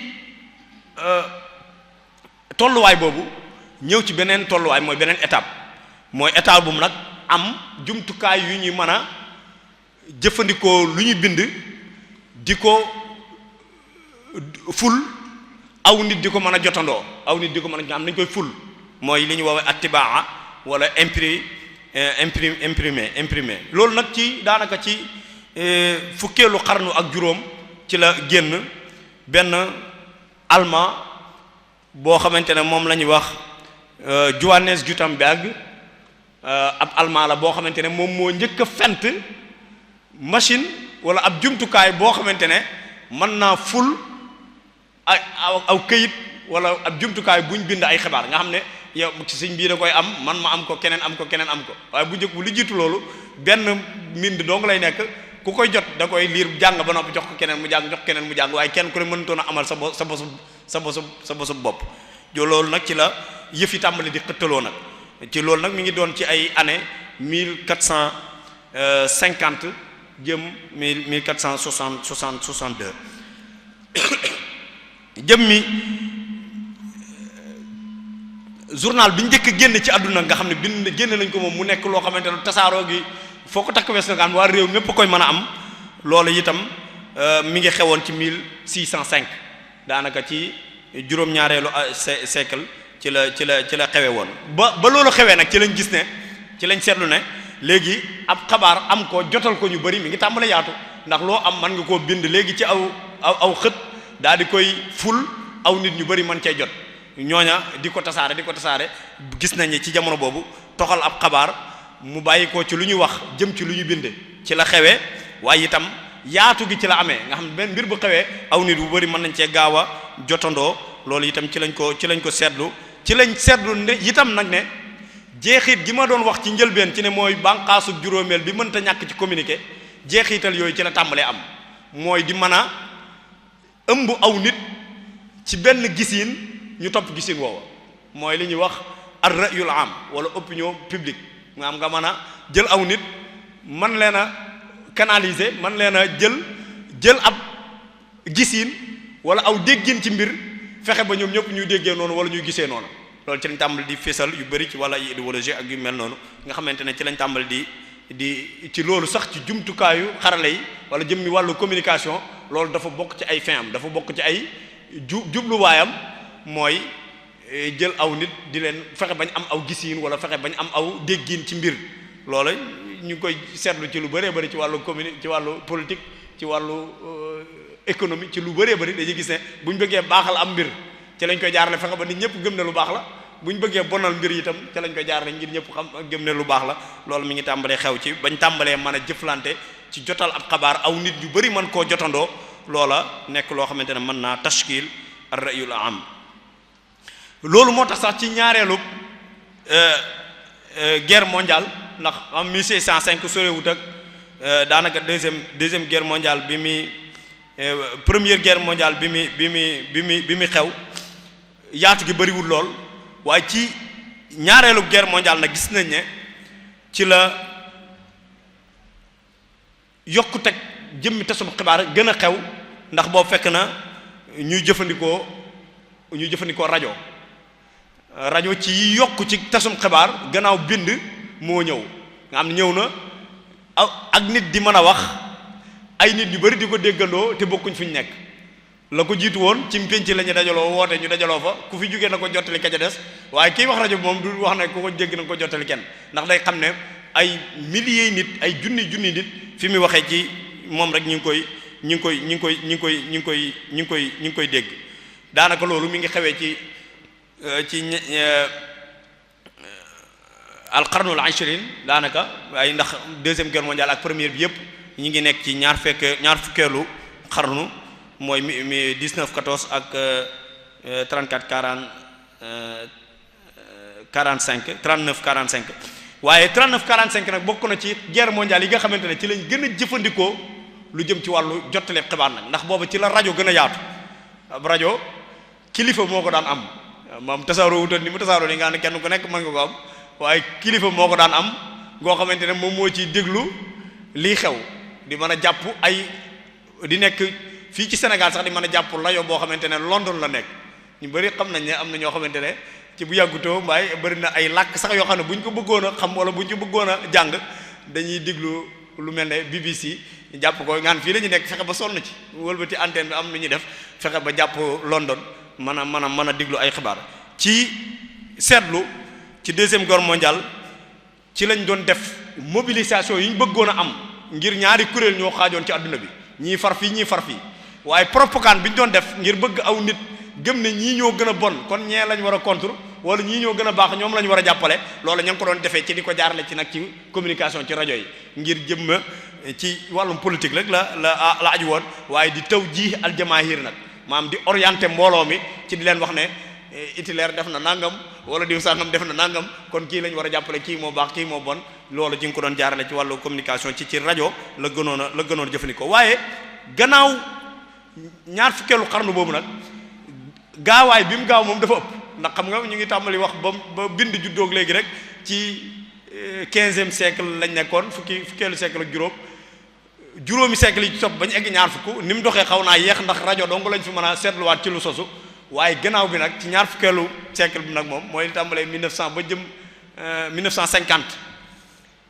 tolluwaay boobu ñëw ci beneen tolluwaay mooy beneen étape mooy étape bu mu nag am jumtukaay yu ñuy mën a jëfandikoo lu ñu bind di ko ful aw nit di ko mën a jotandoo aw nit di ko mën a am nañ koy ful mooy li ñu woowee attibaa wala imprimé loolu nag ci daanaka ci fukkeelu xarnu ak juróom ci la génn benn allemand boo xamante ne moom la ñuy wax Johannes Gutenberg ab allemand la boo xamante ne moom moo njëkk a fent machine wala ab jumtukaay boo xamante ne mën naa ful aw këyit wala ab jumtukaay buñ bind ay xibaar nga xam ne yow ci sëñ bii da koy am man ma am ko keneen am ko keneen am ko waaye bu njëkk bu li jiitu loolu benn mbind dong lay nekk ku koy jot da koy liir jàng ba noppi jox ko keneen mu jàng jox keneen mu jàng waaye kenn ku ne mënutoon a amal sa bosu bopp jo loolu nag ci la yëf yi tàmbali di xëttaloo nag ci loolu nag mi ngi doon ci ay année 1450 jëm 1462 jëm mi journal bi njëkk génn ci àdduna nga xam ne génn nañ ko moom mu nekk loo xamante ne tasaaroo gi foo ko takk wees na nga xam waa réew mépp koy mën a am loolu itam mi ngi xewoon ci 1605 daanaka ci juróom-ñaareelu siècle ci la xewe woon ba loolu xewee nag ci lañ gis ne ci lañ seetlu ne léegi ab xabaar am ko jotal ko ñu bari mi ngi tàmbale yaatu ndax loo am mën nga koo bind léegi ci aw xët daal di koy ful aw nit ñu bari mën cee jot ñooña di ko tasaare gis nañ ci jamono boobu toxal ab xabaar mu bàyyi ko ci lu ñu wax jëm ci lu ñu bind ci la xewee waaye itam yaatu gi ci la amee nga xam ne benn mbir bu xewee aw nit bu bari mën nañ cee gaaw a jotandoo loolu itam ci lañ ko seetlu itam nag ne jeexit gi ma doon wax ci njëlbeen ci ne mooy bànqaasu juróomeel bi mënta ñàkk ci communiqué jeexital yooyu ci la tàmbalee am mooy di mën a ëmb aw nit ci benn gisiin ñu topp gisiin woowa mooy li ñuy wax ar-ra'yul am wala opinion publique nga am nga mën a jël aw nit man leen a canaliser man leen a jël ab gisiin wala aw déggin ci mbir fexe ba ñoom ñëpp ñuy déggee noonu wala ñuy gisee noonu loolu ci lañ tàmbali di fésal yu bari ci wàlla idéologie ak yu mel noonu nga xamante ne ci lañ tàmbali di ci loolu sax ci jumtukaayu xarala yi wala jëmmi wàllu communication loolu dafa bokk ci ay fin am dafa bokk ci ay jubluwaayam mooy jël aw nit di leen fexe bañ am aw gisiin wala fexe bañ am aw déggiin ci mbir loola ñu ngi koy seetlu ci lu bëree bëri ci wàllu ci wàllu politique ci wàllu économie ci lu bëree bëri dañuy gis ne bu ñu bëggee baaxal am mbir ci lañ koy jaarale fexe ba nit ñëpp gëm ne lu baax la bu ñu bëggee bonal mbir itam ci lañ koy jaarale ngir ñëpp xam gëm ne lu baax la loolu mi ngi tàmbalee xew ci bañ tàmbalee mën a jëflante ci jotal ab xabaar aw nit yu bëri mën koo jotandoo loola nekk loo xamante ne mën naa tashkil ar-ra'yul am loolu moo tax sax ci ñaareelu guerre mondiale ndax am 1605 sorewut ak daanaka deuxième guerre mondiale bi mi première guerre mondiale bi mi xew yaatu gi bariwul lool waaye ci ñaareelu guerre mondiale nag gis nañ ne ci la yokkuteg jëmmi tasum xibaar gën a xew ndax boo fekk na ñuy jëfandikoo rajo ci yokk ci tasum xibaar gannaaw bind moo ñëw nga xam ne ñëw na ak nit di mën a wax ay nit yu bari di ko déggandoo te bokkuñ fu ñu nekk la ko jiitu woon ci pénc la ñu dajaloo woote ñu dajaloo fa ku fi jógee na ko jottali ka ca des waaye kiy wax rajo bi moom du wax ne ku ko dégg na ko jottali kenn ndax day xam ne ay milliers nit ay junni nit fi mu waxee ci moom rek ñu ngi koy dégg daanaka loolu mi ngi xewee ci alqarnul ashrin daanaka waaye ndax deuxième guerre mondiale ak première bi yëpp ñi ngi nekk ci ñaar fukkeelu xarnu mooy 19 14 ak 34 40 45 39 45 waaye 39 45 nag bokk na ci guerre mondiale yi nga xamante ne ci lañ gën a jëfandikoo lu jëm ci wàllu jottale xibaar nag ndax boobu ci la rajo gën a yaatu ab rajo kilifa moo ko daan am moom tasaaroo wutoon ni mu tasaaroo ni nga xam ne kenn ku nekk mën nga ko am waaye kilifa moo ko daan am goo xamante ne moom moo ciy déglu lii xew di mën a jàpp di nekk fii ci Sénégal sax di mën a jàpp rajo boo xamante ne London la nekk ñu bëri xam nañ ne am na ñoo xamante ne ci bu yàggutoo mbaay bëri na ay làkk sax yoo xam ne bu ñu ko bëggoon a xam wala bu ñu ko bëggoon a jàng dañuy déglu lu mel ne BBC ñu jàpp ko ngaan fii la ñu nekk fexe ba sonn ci wëlbati antenne bi am lu ñuy def fexe ba jàpp London mën a déglu ay xibaar ci seetlu ci deuxième guerre mondiale ci lañ doon def mobilisation yi ñu bëggoon a am ngir ñaari kuréel ñoo xaajoon ci àdduna bi ñii far fii waaye propagande bi ñu doon def ngir bëgg aw nit gëm ne ñii ñoo gën a bon kon ñee lañ war a contre wala ñii ñoo gën a baax ñoom la ñu war a jàppale loolu ña ngi ko doon defee ci di ko jaarale ci nag ci communication ci rajo yi ngir jëmma ci wàllum politique rek la aju woon waaye di taw ji aljamaahir nag maanaam di orienté mbooloo mi ci di leen wax ne Hitler def na nangam wala diw sangam def na nangam kon kii lañ war a jàppale kii moo baax kii moo bon loolu ji nga ko doon jaarale ci wàllu communication ci rajo la gënoon a jëfandikoo waaye gannaaw ñaar fukkeelu xarnu boobu nag gaawaay bi mu gaaw moom dafa ëpp ndax xam nga ñu ngi tàmbali wax ba bind juddoog léegi rek ci 15e siècle lañ nekkoon fukkeelu siècle ak juróomi siècle yi ci topp ba ñu egg ñaar fukk ni mu doxee xaw naa yeex ndax rajo dong lañ fi mën a seetluwaat ci lu sosu waaye gannaaw bi nag ci ñaar fukkeelu siècle bi nag moom mooy tàmbalee 1900 ba jëm 1950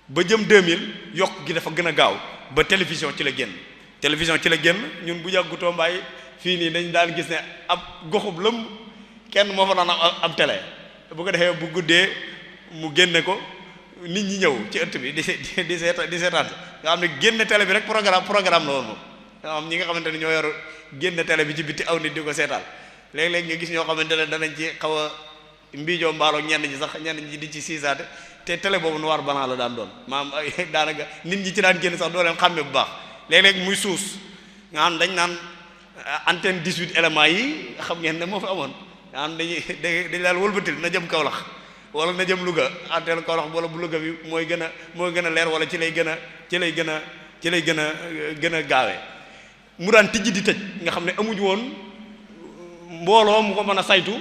ba jëm 2000 yokk gi dafa gën a gaaw ba télévision ci la génn ñun bu yàggutoo mbaay fii nii dañ daan gis ne ab goxub lëm kenn moo fa daan am télé bu ko defee bu guddee mu génne ko nit ñi ñëw ci ëtt bi di seetaan nga xam ne génne télé bi rek programme la woon moom nga xam ñi nga xamante ne ñoo yor génne télé bi ci bitti aw nit di ko seetaan léeg-léeg nga gis ñoo xamante ne danañ ci xaw a mbiijoo mbaaloo ñenn ñi di ci siisaate te télé boobu noir blanc la daan doon maam daanaka nit ñi ci daan génn sax doo leen xàmme bu baax léeg-léeg muy suus nga xam dañ naan antenne 18 éléments yi xam ngeen ne moo fi amoon nga xam dañ daal wëlbatil na jëm Kaolack wala na jëm Louga antenne Kaolack wala bu Louga bi mooy gën a leer wala ci lay gën a gaawee mu daan tijji di tëj nga xam ne amuñu woon mbooloo mu ko mën a saytu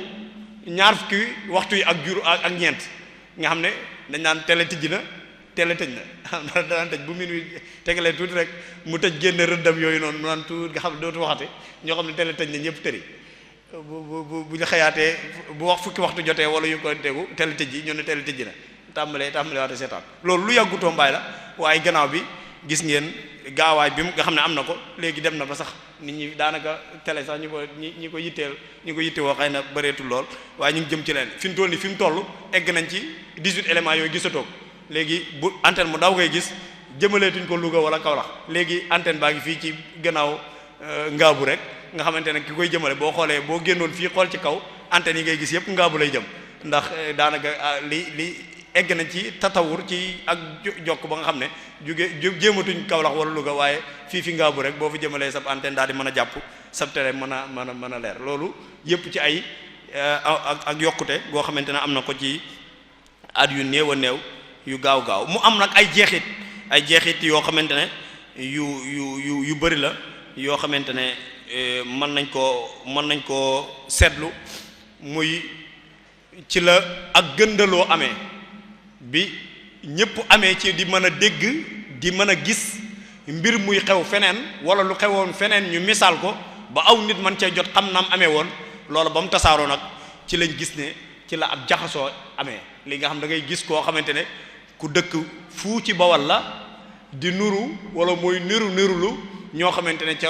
ñaar fukki waxtu yi ak ñeent nga xam ne dañ naan télé tijji na télé tëj na daan tëj bu minuit tegalee tuuti rek mu tëj génn rëddam yooyu noonu naan tuuti nga xam ne dootu waxate ñoo xam ne télé tëj na ñëpp tëri bu ñu xëyaatee bu wax fukki waxtu jotee wala yu ko tegu télé tëj yi ñu ne télé tëj na tàmbalee waate seetaan loolu lu yàggutoo mbaay la waaye gannaaw bi gis ngeen gaawaay bi nga xam ne am na ko léegi dem na ba sax nit ñi daanaka télé sax ñi ko yittewoo xëy na bëreetul lool waaye ñu ngi jëm ci leen fi mu toll nii fi mu toll egg nañ ci 18 éléments yooyu gisatoo léegi bu antenne mu daw ngay gis jëmaleetuñ ko Louga wala Kaolack léegi antenne baa ngi fii ci gannaaw ngaabu rek nga xamante ne ki koy jëmale boo xoolee boo génnoon fii xool ci kaw antenne yi ngay gis yëpp ngaabu lay jëm ndax daanaka li egg nañ ci tatawur ci ak jokk ba nga xam ne jéematuñ Kaolack wala Louga waaye fi ngaabu rek boo fi jëmalee sab antenne daal di mën a jàpp sab télé mën a leer loolu yëpp ci ay ak yokkute goo xamante ne am na ko ci at yu néew a néew yu gaaw mu am nag ay jeexit yoo xamante ne yu bëri la yoo xamante ne mën nañ koo seetlu muy ci la ak gëndaloo amee bi ñëpp amee ci di mën a dégg di mën a gis mbir muy xew feneen wala lu xewoon feneen ñu misaal ko ba aw nit man cee jot xam naam amee woon loolu ba mu tasaaroo nag ci lañ gis ne ci la ab jaxasoo amee li nga xam da ngay gis koo xamante ne ku dëkk fu ci Bawal la di nuru wala mooy nirulu ñoo xamante ne ca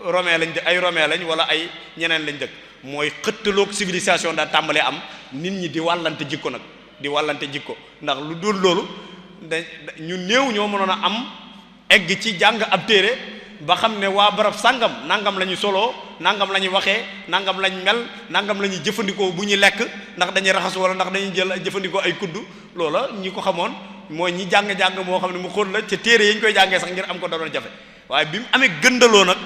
Romain lañ wala ay ñeneen lañ dëkk mooy xëttaloog civilisation daa tàmbalee am nit ñi di wàllante jikko nag di wàllante jikko ndax lu dul loolu ñu néew ñoo mënoon a am egg ci jàng ab téere ba xam ne waa barab sàngam nangam la ñu soloo nangam la ñuy waxee nangam lañ mel nangam la ñuy jëfandikoo bu ñuy lekk ndax dañuy raxasu wala ndax dañuy jëfandikoo ay kudd loola ñi ko xamoon mooy ñi jàng-jàng moo xam ne mu xóot la ca téere yi ñu koy jàngee sax ngir am ko da doon jafe waaye bi mu amee gëndaloo nag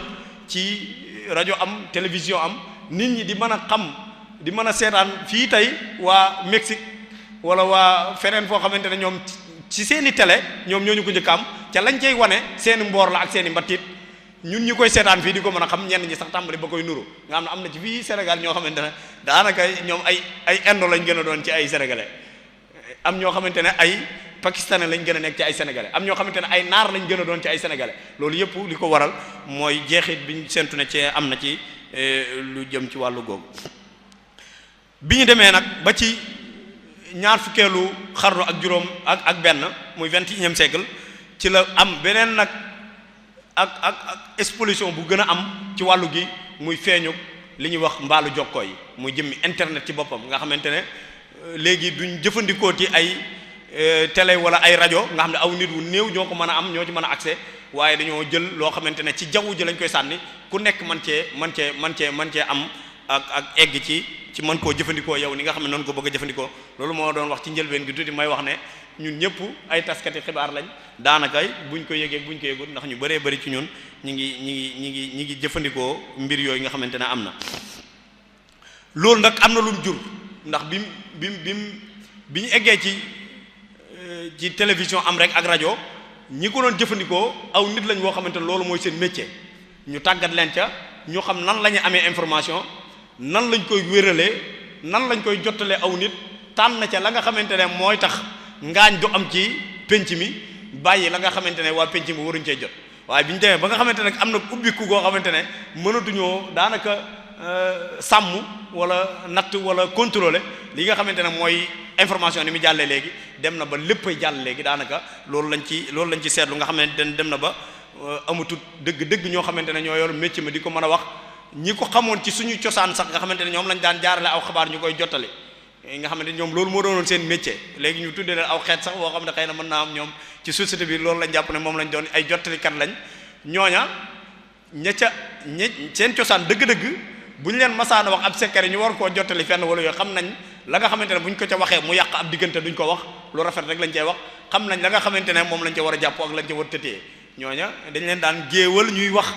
ci rajo am télévision am nit ñi di mën a xam di mën a seetaan fii tey waa Mexique wala waa feneen foo xamante ne ñoom ci seeni télé ñoom ñoo ñu ko njëkk am ca lañ cey wane seeni mboor la ak seeni mbattit ñun ñu koy seetaan fii di ko mën a xam ñenn ñi sax tàmbali ba koy nuru nga xam ne am na ci fii Sénégal ñoo xamante ne daanaka ñoom ay indo lañ gën a doon ci ay sénégalais am ñoo xamante ne ay pakistanais lañ gën a nekk ci ay sénégalais am ñoo xamante ne ay naar lañ gën a doon ci ay sénégalais loolu yëpp li ko waral mooy jeexit biñ sentu ne ci am na ci lu jëm ci wàllu googu bi ñu demee nag ba ci ñaar fukkeelu xarnu ak juróom ak benn muy 21e siècle ci la am beneen nag ak explosion bu gën a am ci wàllu gi muy feeñu li ñuy wax mbaalu jokkoo yi muy jëmmi internet ci boppam nga xamante ne léegi duñ jëfandikoo ci ay télé wala ay rajo nga xam ne aw nit wu néew ñoo ko mën a am ñoo ci mën a accès waaye dañoo jël loo xamante ne ci jaww ji lañ koy sànni ku nekk man cee am ak egg ci mën koo jëfandikoo yow ni nga xam ne noonu ko bëgg a jëfandikoo loolu moo doon wax ci njëlbeen gi tuuti may wax ne ñun ñëpp ay taskati xibaar lañ daanaka buñ ko yëgee buñ ko yëgul ndax ñu bëree bëri ci ñun ñi ngi jëfandikoo mbir yooyu nga xamante ne am na loolu nag am na lu mu jur ndax bi ñu eggee ci télévision am rek ak rajo ñi ko doon jëfandikoo aw nit lañ woo xamante ne loolu mooy seen métier ñu tàggat leen ca ñu xam nan la ñu amee information nan lañ koy wéralee nan lañ koy jottalee aw nit tànn ca la nga xamante ne mooy tax ngaañ du am ci penc mi bàyyi la nga xamante ne waa penc mi waruñ cee jot waaye bi ñu demee ba nga xamante ne am na ubbiku goo xamante ne mënatuñoo daanaka sàmm wala natt wala contrôler li nga xamante ne mooy information ni mu jàllee léegi dem na ba léppay jàll léegi daanaka loolu lañ ci seetlu nga xamante ne dem na ba amatut dëgg ñoo xamante ne ñoo yor métier ma di ko mën a wax ñi ko xamoon ci suñu cosaan sax nga xamante ne ñoom lañ daan jaarale aw xabaar ñu koy jottali nga xamante ne ñoom loolu moo doonoon seen métier léegi ñu tuddee leen aw xeet sax boo xam ne xëy na mën naa am ñoom ci société bi loolu lañ jàpp ne moom lañ doon ay jottalikat lañ ñooña seen cosaan dëgg-dëgg bu ñu leen masaana wax ab secret ñu war koo jottali fenn wala yooyu xam nañ la nga xamante ne bu ñu ko ca waxee mu yàq ab diggante duñ ko wax lu rafet rek lañ cey wax xam nañ la nga xamante ne moom lañ ca war a jàpp ak lañ ca war a tëtee ñooña dañ leen daan géewal ñuy wax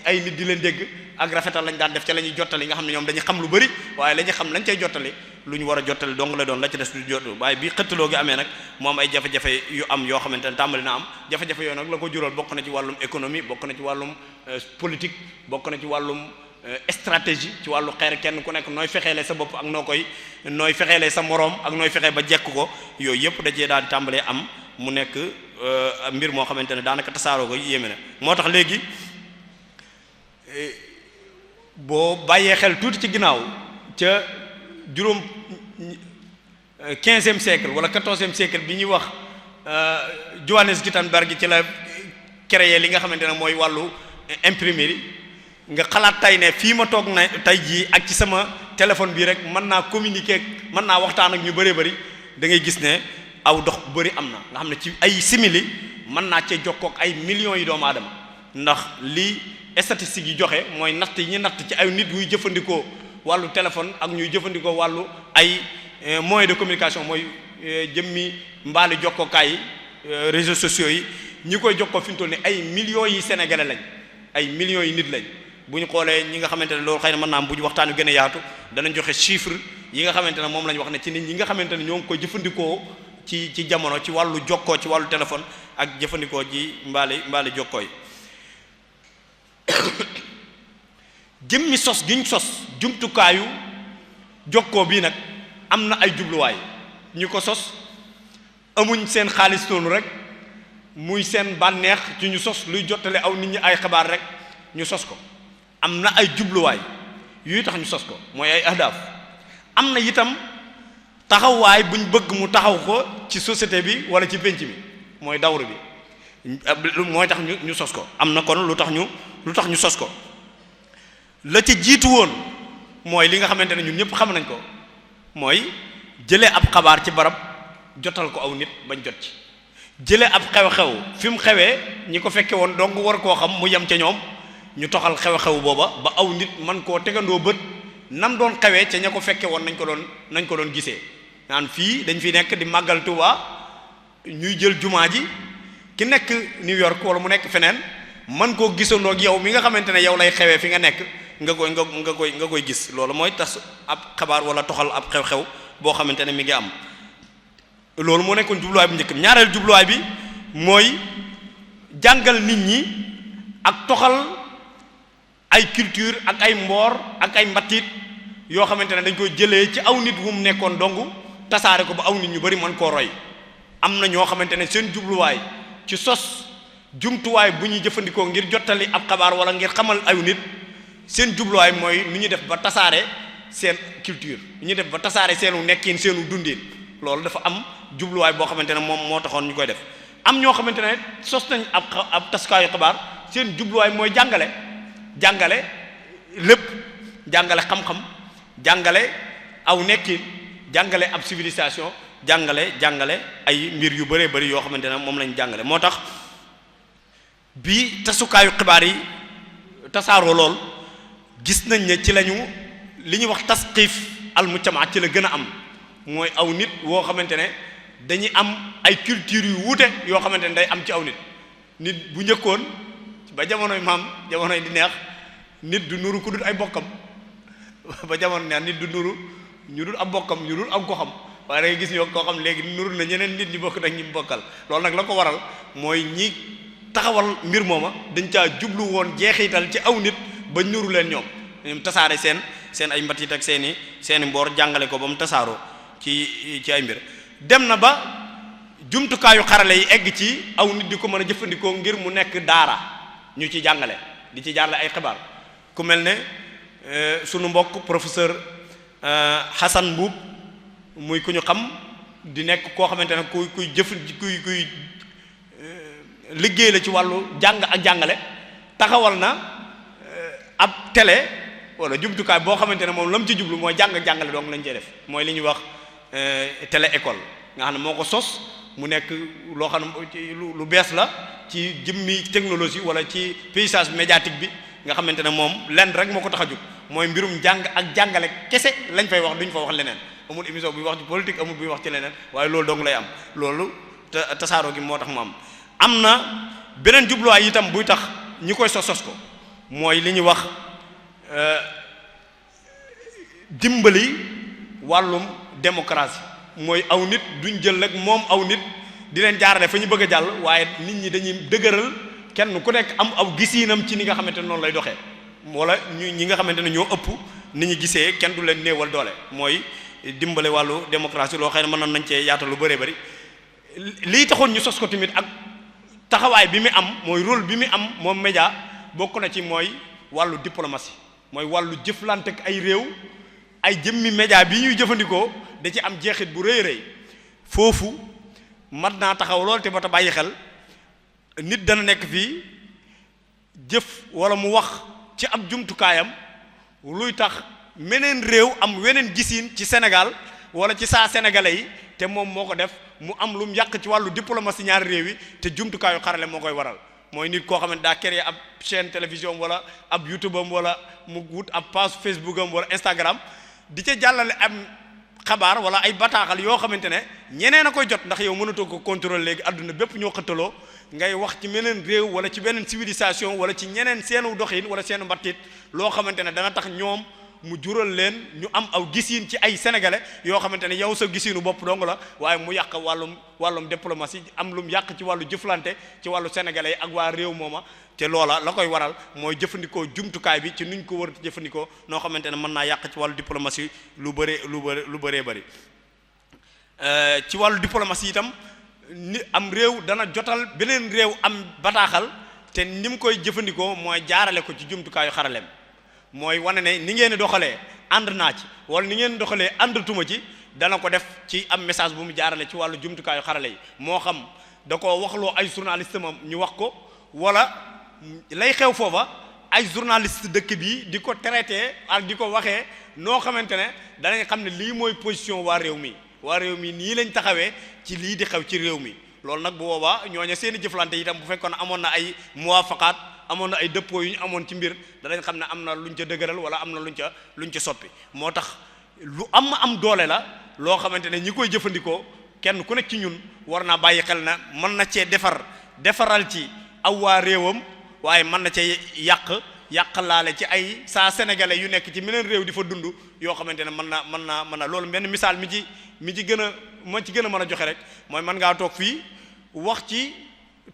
ay nit di leen dégg ak rafetal lañ daan def ca la ñuy jottali nga xam ne ñoom dañuy xam lu bari waaye la ñuy xam lañ cay jottali lu ñu war a jottali dong la doon la ci des du jot waaye bi xëttaloo gi amee nag mu am ay jafe-jafe yu am yoo xamante ne tàmbali na am jafe-jafe yooyu nag la ko jural bokk na ci wàllum économie bokk na ci wàllum politique bokk na ci wàllum stratégie ci wàllu xeer kenn ku nekk nooy fexeele sa bopp ak nooy fexeele sa moroom ak nooy fexee ba jekk ko yooyu yëpp da cee daal di tàmbalee am mu nekk mbir moo xamante ne daanaka tasaaroo ko yéeme na moo tax léegi boo bàyyee xel tuuti ci ginnaaw ca juróom 15e siècle wala 14e siècle bi ñuy wax Johannes Gutenberg ci la créé li nga xamante ne mooy wàllu imprimerie nga xalaat tey ne fii ma toog na tey jii ak ci sama téléphone bii rek mën naa communiquer mën naa waxtaan ak ñu bëree bëri da ngay gis ne aw dox bu bëri am na nga xam ne ci ay simili mën naa cee jokkoo ak ay millions yi doomu aadama ndax li statistiques yi joxe mooy natt yi ñu natt ci ay nit yuy jëfandikoo wàllu téléphone ak ñuy jëfandikoo wàllu ay moyens de communication mooy jëmmi mbaali jokkookaay yi réseaux sociaux yi ñi koy jokkoo fi mu toll ni ay millions yi sénégalais lañ ay millions yi nit lañ bu ñu xoolee ñi nga xamante ne loolu xëy na mën naa am bu ñu waxtaan wi gën a yaatu danañ joxe chiffre yi nga xamante ne moom la ñu wax ne ci nit ñi nga xamante ne ñoo ngi koy jëfandikoo ci jamono ci wàllu jokkoo ci wàllu téléphone ak jëfandikoo ji mbaali jokkoo yi jëmmi sos giñ sos jumtukaayu jokkoo bii nag am na ay jubluwaay ñu ko sos amuñ seen xaalis noonu rek muy seen bànneex ci ñu sos luy jottale aw nit ñi ay xabaar rek ñu sos ko am na ay jubluwaay yuy tax ñu sos ko mooy ay ahdaaf am na itam taxawaay buñ bëgg mu taxaw ko ci société bi wala ci penc bi mooy dawru bi mooy tax ñu sos ko am na kon lu tax ñu sos ko la ca jiitu woon mooy li nga xamante ne ñun ñëpp xam nañ ko mooy jëlee ab xabaar ci barab jotal ko aw nit bañ jot ci jëlee ab xew-xew fi mu xewee ñi ko fekke woon donc war koo xam mu yem ca ñoom ñu toxal xew-xew booba ba aw nit man koo tegandoo bët nam doon xewee ca ña ko fekke woon nañ ko doon gisee naan fii dañ fi nekk di màggal Tuuba ñuy jël jumaa ji ki nekk New York wala mu nekk feneen man koo gisandoo ak yow mi nga xamante ne yow lay xewee fi nga nekk nga koy gis loolu mooy tas ab xabaar wala toxal ab xew-xew boo xamante ne mi ngi am loolu moo nekkoon jubluwaay bu njëkk bi. ñaareel jubluwaay bi mooy jàngal nit ñi ak toxal ay culture ak ay mboor ak ay mbatit yoo xamante ne dañ koy jëlee ci aw nit wu mu nekkoon dong tasaare ko ba aw nit ñu bari mën koo roy. am na ñoo xamante ne seen jubluwaay ci sos jumtuwaay bu ñuy jëfandikoo ngir jottali ab xabaar wala ngir xamal aw nit seen jubluwaay mooy nu ñuy def ba tasaare seen culture nu ñuy def ba tasaare seenu nekkin seenu dundin loolu dafa am jubluwaay boo xamante ne moom moo taxoon ñu koy def. am ñoo xamante ne sos nañ ab taskaayu xabaar seen jubluwaay mooy jàngale lépp jàngale xam-xam jàngale aw nekkin jàngale ab civilisation jàngale ay mbir yu bëree bëri yoo xamante ne moom lañ jàngale. moo tax bi tasukaayu xibaar yi tasaaroo lool gis nañ ne ci lañu li ñuy wax tasqiif al mujtama ci la gën a am mooy aw nit woo xamante ne dañuy am ay culture yu wuute yoo xamante ne day am ci aw nit bu njëkkoon ba jamonoy maam jamonoy di neex nit du nuru ku dul ay bokkam ba jamono neex nit du nuru ñu dul ab bokkam ñu dul ab goxam waaye da ngay gis ñoo koo xam léegi nuru na ñeneen nit ñi bokk nag ñi bokkal loolu nag la ko waral mooy ñi taxawal mbir mooma dañ caa jublu woon jeexital ci aw nit ba nuru leen ñoom tasaare seen ay mbatit ak seeni mboor jàngale ko ba mu tasaaroo ci ay mbir dem na ba jumtukaayu xarale yi egg ci aw nit di ko mën a jëfandikoo ngir mu nekk daara ñu ci jàngale di ci jaarale ay xibaar ku mel ne sunu mbokk professeur Hassan Mbuub muy ku ñu xam di nekk koo xamante ne kuy liggéey la ci wàllu jàng ak jàngale taxawal na ab télé wala jumtukaay boo xamante ne moom la mu ci jublu mooy jàng ak jàngale donc lañ cey def mooy li ñuy wax télé école nga xam ne moo ko sos mu nekk loo xam ne lu bees la ci jëmmi technologie wala ci paysage médiatique bi nga xamante ne moom lenn rek moo ko tax a jóg mooy mbirum jàng ak jàngale kese lañ fay wax duñ fa wax leneen amul émission buy wax ci politique amul buy wax ci leneen waaye loolu dong lay am loolu tasaaroo gi moo tax mu am na beneen jubluwaay itam buy tax ñi koy sos ko mooy li ñuy wax dimbali wàllum démocratie mooy aw nit duñ jël rek moom aw nit di leen jaarale fa ñu bëgg a jàll waaye nit ñi dañuy dëgëral kenn ku nekk am aw gisiinam ci ni nga xamante ne noonu lay doxee wala ñi nga xamante ne ñoo ëpp ni ñu gisee kenn du leen néewal doole mooy dimbale wàllu démocratie loo xam ne mën nañ cee yaatal lu bëree bëri lii taxoon ñu sos ko tamit ak taxawaay bi mu am mooy rôle bi mu am moom média bokk na ci mooy wàllu diplomatie mooy wàllu jëflante ak ay réew ay jëmmi média bi ñuy jëfandikoo da ci am jeexit bu rëy rëy foofu mat naa taxaw lool te ba ta bàyyi xel nit dana nekk fii jëf wala mu wax ci ab jumtukaayam luy tax meneen réew am weneen gisiin ci Sénégal wala ci saa sénégalais yi te moom moo ko def mu am lu mu yàq ci wàllu diplomatie ñaari réew yi te jumtukaayu xarale moo koy waral mooy nit koo xam ne daa créé ab chaîne télévision wala ab YouTube am wala mu wut ab page Facebook am wala Instagram di ca jàllale am xabaar wala ay bataaxal yoo xamante ne ñeneen a koy jot ndax yow mënatoo ko contrôler léegi adduna bépp ñoo xëttaloo ngay wax ci meneen réew wala ci beneen civilisation wala ci ñeneen seenu doxin wala seenu mbattit loo xamante ne dana tax ñoom mu jural leen ñu am aw gisiin ci ay sénégalais yoo xamante ne yow sa gisiinu bopp dong la waaye mu yàq wàllum diplomatie am lu mu yàq ci wàllu jëflante ci wàllu sénégalais yi ak waa réew mooma te loola la koy waral mooy jëfandikoo jumtukaay bi ci nuñ ko war a jëfandikoo noo xamante ne mën naa yàq ci wàllu diplomatie lu bëree bëri ci wàllu diplomatie itam ni am réew dana jotal beneen réew am bataaxal te ni mu koy jëfandikoo mooy jaarale ko ci jumtukaayu xaraleem mooy wane ne ni ngeen di doxalee ànd naa ci wala ni ngeen di doxalee àndatuma ci dana ko def ci am message bu mu jaarale ci wàllu jumtukaayu xarale yi moo xam da ko waxloo ay journaliste moom ñu wax ko wala lay xew foofa ay journaliste dëkk bi di ko traité ak di ko waxee noo xamante ne danañ xam ne lii mooy position waa réew mi nii lañ taxawee ci lii di xew ci réew mi loolu nag bu boobaa ñooña seeni jëflante itam bu fekkoon amoon na ay muwafaqaat amoon na ay dëppoo yu ñu amoon ci mbir danañ xam ne am na luñ ca dëgëral wala am na luñ ca soppi moo tax lu am doole la loo xamante ne ñi koy jëfandikoo kenn ku nekk ci ñun war naa bàyyi xel na mën na cee defaral ci aw waa réewam waaye mën na cee yàqalaale ci ay saa sénégalais yu nekk ci meneen réew di fa dund yoo xamante ne mën na loolu benn misaal mi ci gën a mën a joxe rek mooy mën ngaa toog fii wax ci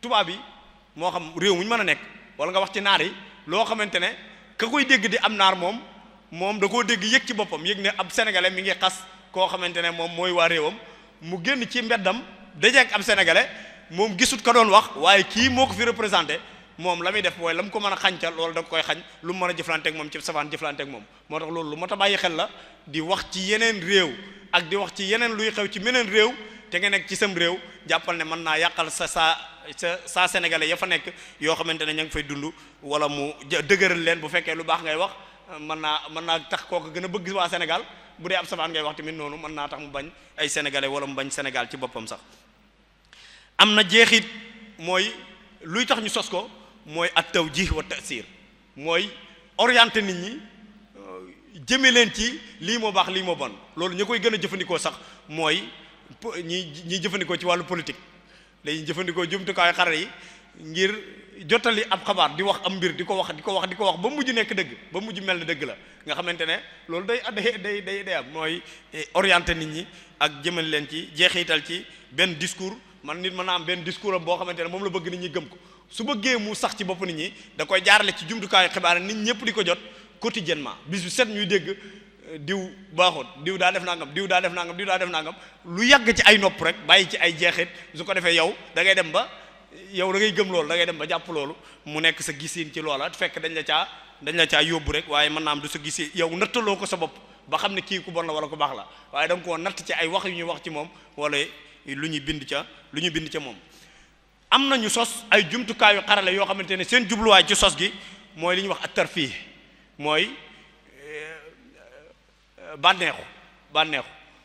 tubaab yi moo xam réew mu ñu mën a nekk wala nga wax ci naar yi loo xamante ne ka koy dégg di am naar moom da koo dégg yëg ci boppam yëg ne ab sénégalais mi ngi xas koo xamante ne moom mooy waa réewam mu génn ci mbeddam dajeek ab sénégalais moom gisut ka doon wax waaye kii moo ko fi représenté moom la muy def mooy la mu ko mën a xañca loolu da koy xañ lu mu mën a jëflanteek moom ci safaan jëflanteek moom moo tax loolu lu mat a bàyyi xel la di wax ci yeneen réew ak di wax ci yeneen luy xew ci meneen réew te nga nekk ci sam réew jàppal ne mën naa yàqal sa sénégalais ya fa nekk yoo xamante ne ña ngi fay dund wala mu dëgëral leen bu fekkee lu baax ngay wax mën naa tax kooku gën a bëgg waa Sénégal bu dee ab safaan ngay wax tamit noonu mën naa tax mu bañ ay sénégalais wala mu bañ Sénégal ci boppam sax am na jeexit mooy luy tax ñu sos ko mooy at tawjih wa ta'sir mooy orienté nit ñi jëme leen ci lii moo baax lii moo bon loolu ñu koy gën a jëfandikoo sax mooy ñi jëfandikoo ci wàllu politique dañuy jëfandikoo jumtukaayu xarala yi ngir jottali ab xabaar di wax am mbir di ko wax ba mujj nekk dëgg ba mujj mel ne dëgg la nga xamante ne loolu day am mooy orienté nit ñi ak jëmal leen ci jeexital ci benn discours nit mën naa am benn discours am boo xamante ne moom la bëgg nit ñi gëm ko su bëggee mu sax ci bopp nit ñi da koy jaarale ci jumtukaayu xibaar nit ñëpp di ko jot quotidiennement bis bu set ñuy dégg diw baaxut diw daa def nangam diw daa def nangam lu yàgg ci ay nopp rek bàyyi ci ay jeexit su ko defee yow da ngay dem ba yow da ngay gëm loolu da ngay dem ba jàpp loolu mu nekk sa gisiin ci loola fekk dañ la caa yóbbu rek waaye mën naa am du sa gisiin yow nattaloo ko sa bopp ba xam ne kii ku bon la wala ku baax la waaye da nga koo natt ci ay wax yu ñuy wax ci moom wala lu ñuy bind ca moom. am na ñu sos ay jumtukaayu xarale yoo xamante ne seen jubluwaay ci sos gi mooy li ñuy wax ak tarfih mooy bànneexu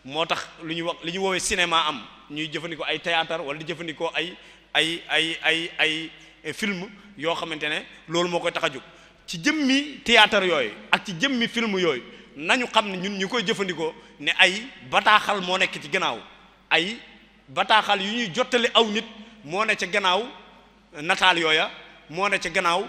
moo tax lu ñuy wax li ñu woowee cinéma am ñuy jëfandikoo ay théâtre wala di jëfandikoo ay film yoo xamante ne loolu moo koy tax a jóg ci jëmmi théâtre yooyu ak ci jëmmi film yooyu nañu xam ne ñun ñu koy jëfandikoo ne ay bataaxal moo nekk ci gannaaw ay bataaxal yu ñuy jottali aw nit moo ne ca gannaaw nataal yooya moo ne ca gannaaw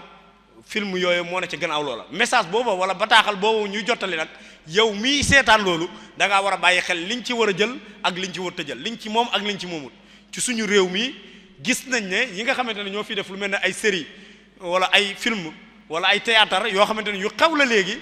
film yooyu moo ne ca gannaaw loola message boobu wala bataaxal boobu ñuy jottali nag yow mii seetaan loolu da ngaa war a bàyyi xel liñ ci war a jël ak liñ ci war a jël liñ ci moom ak liñ ci moomul ci suñu réew mi gis nañ ne yi nga xamante ne ñoo fi def lu mel ne ay série wala ay film wala ay théâtre yoo xamante ne yu xew la léegi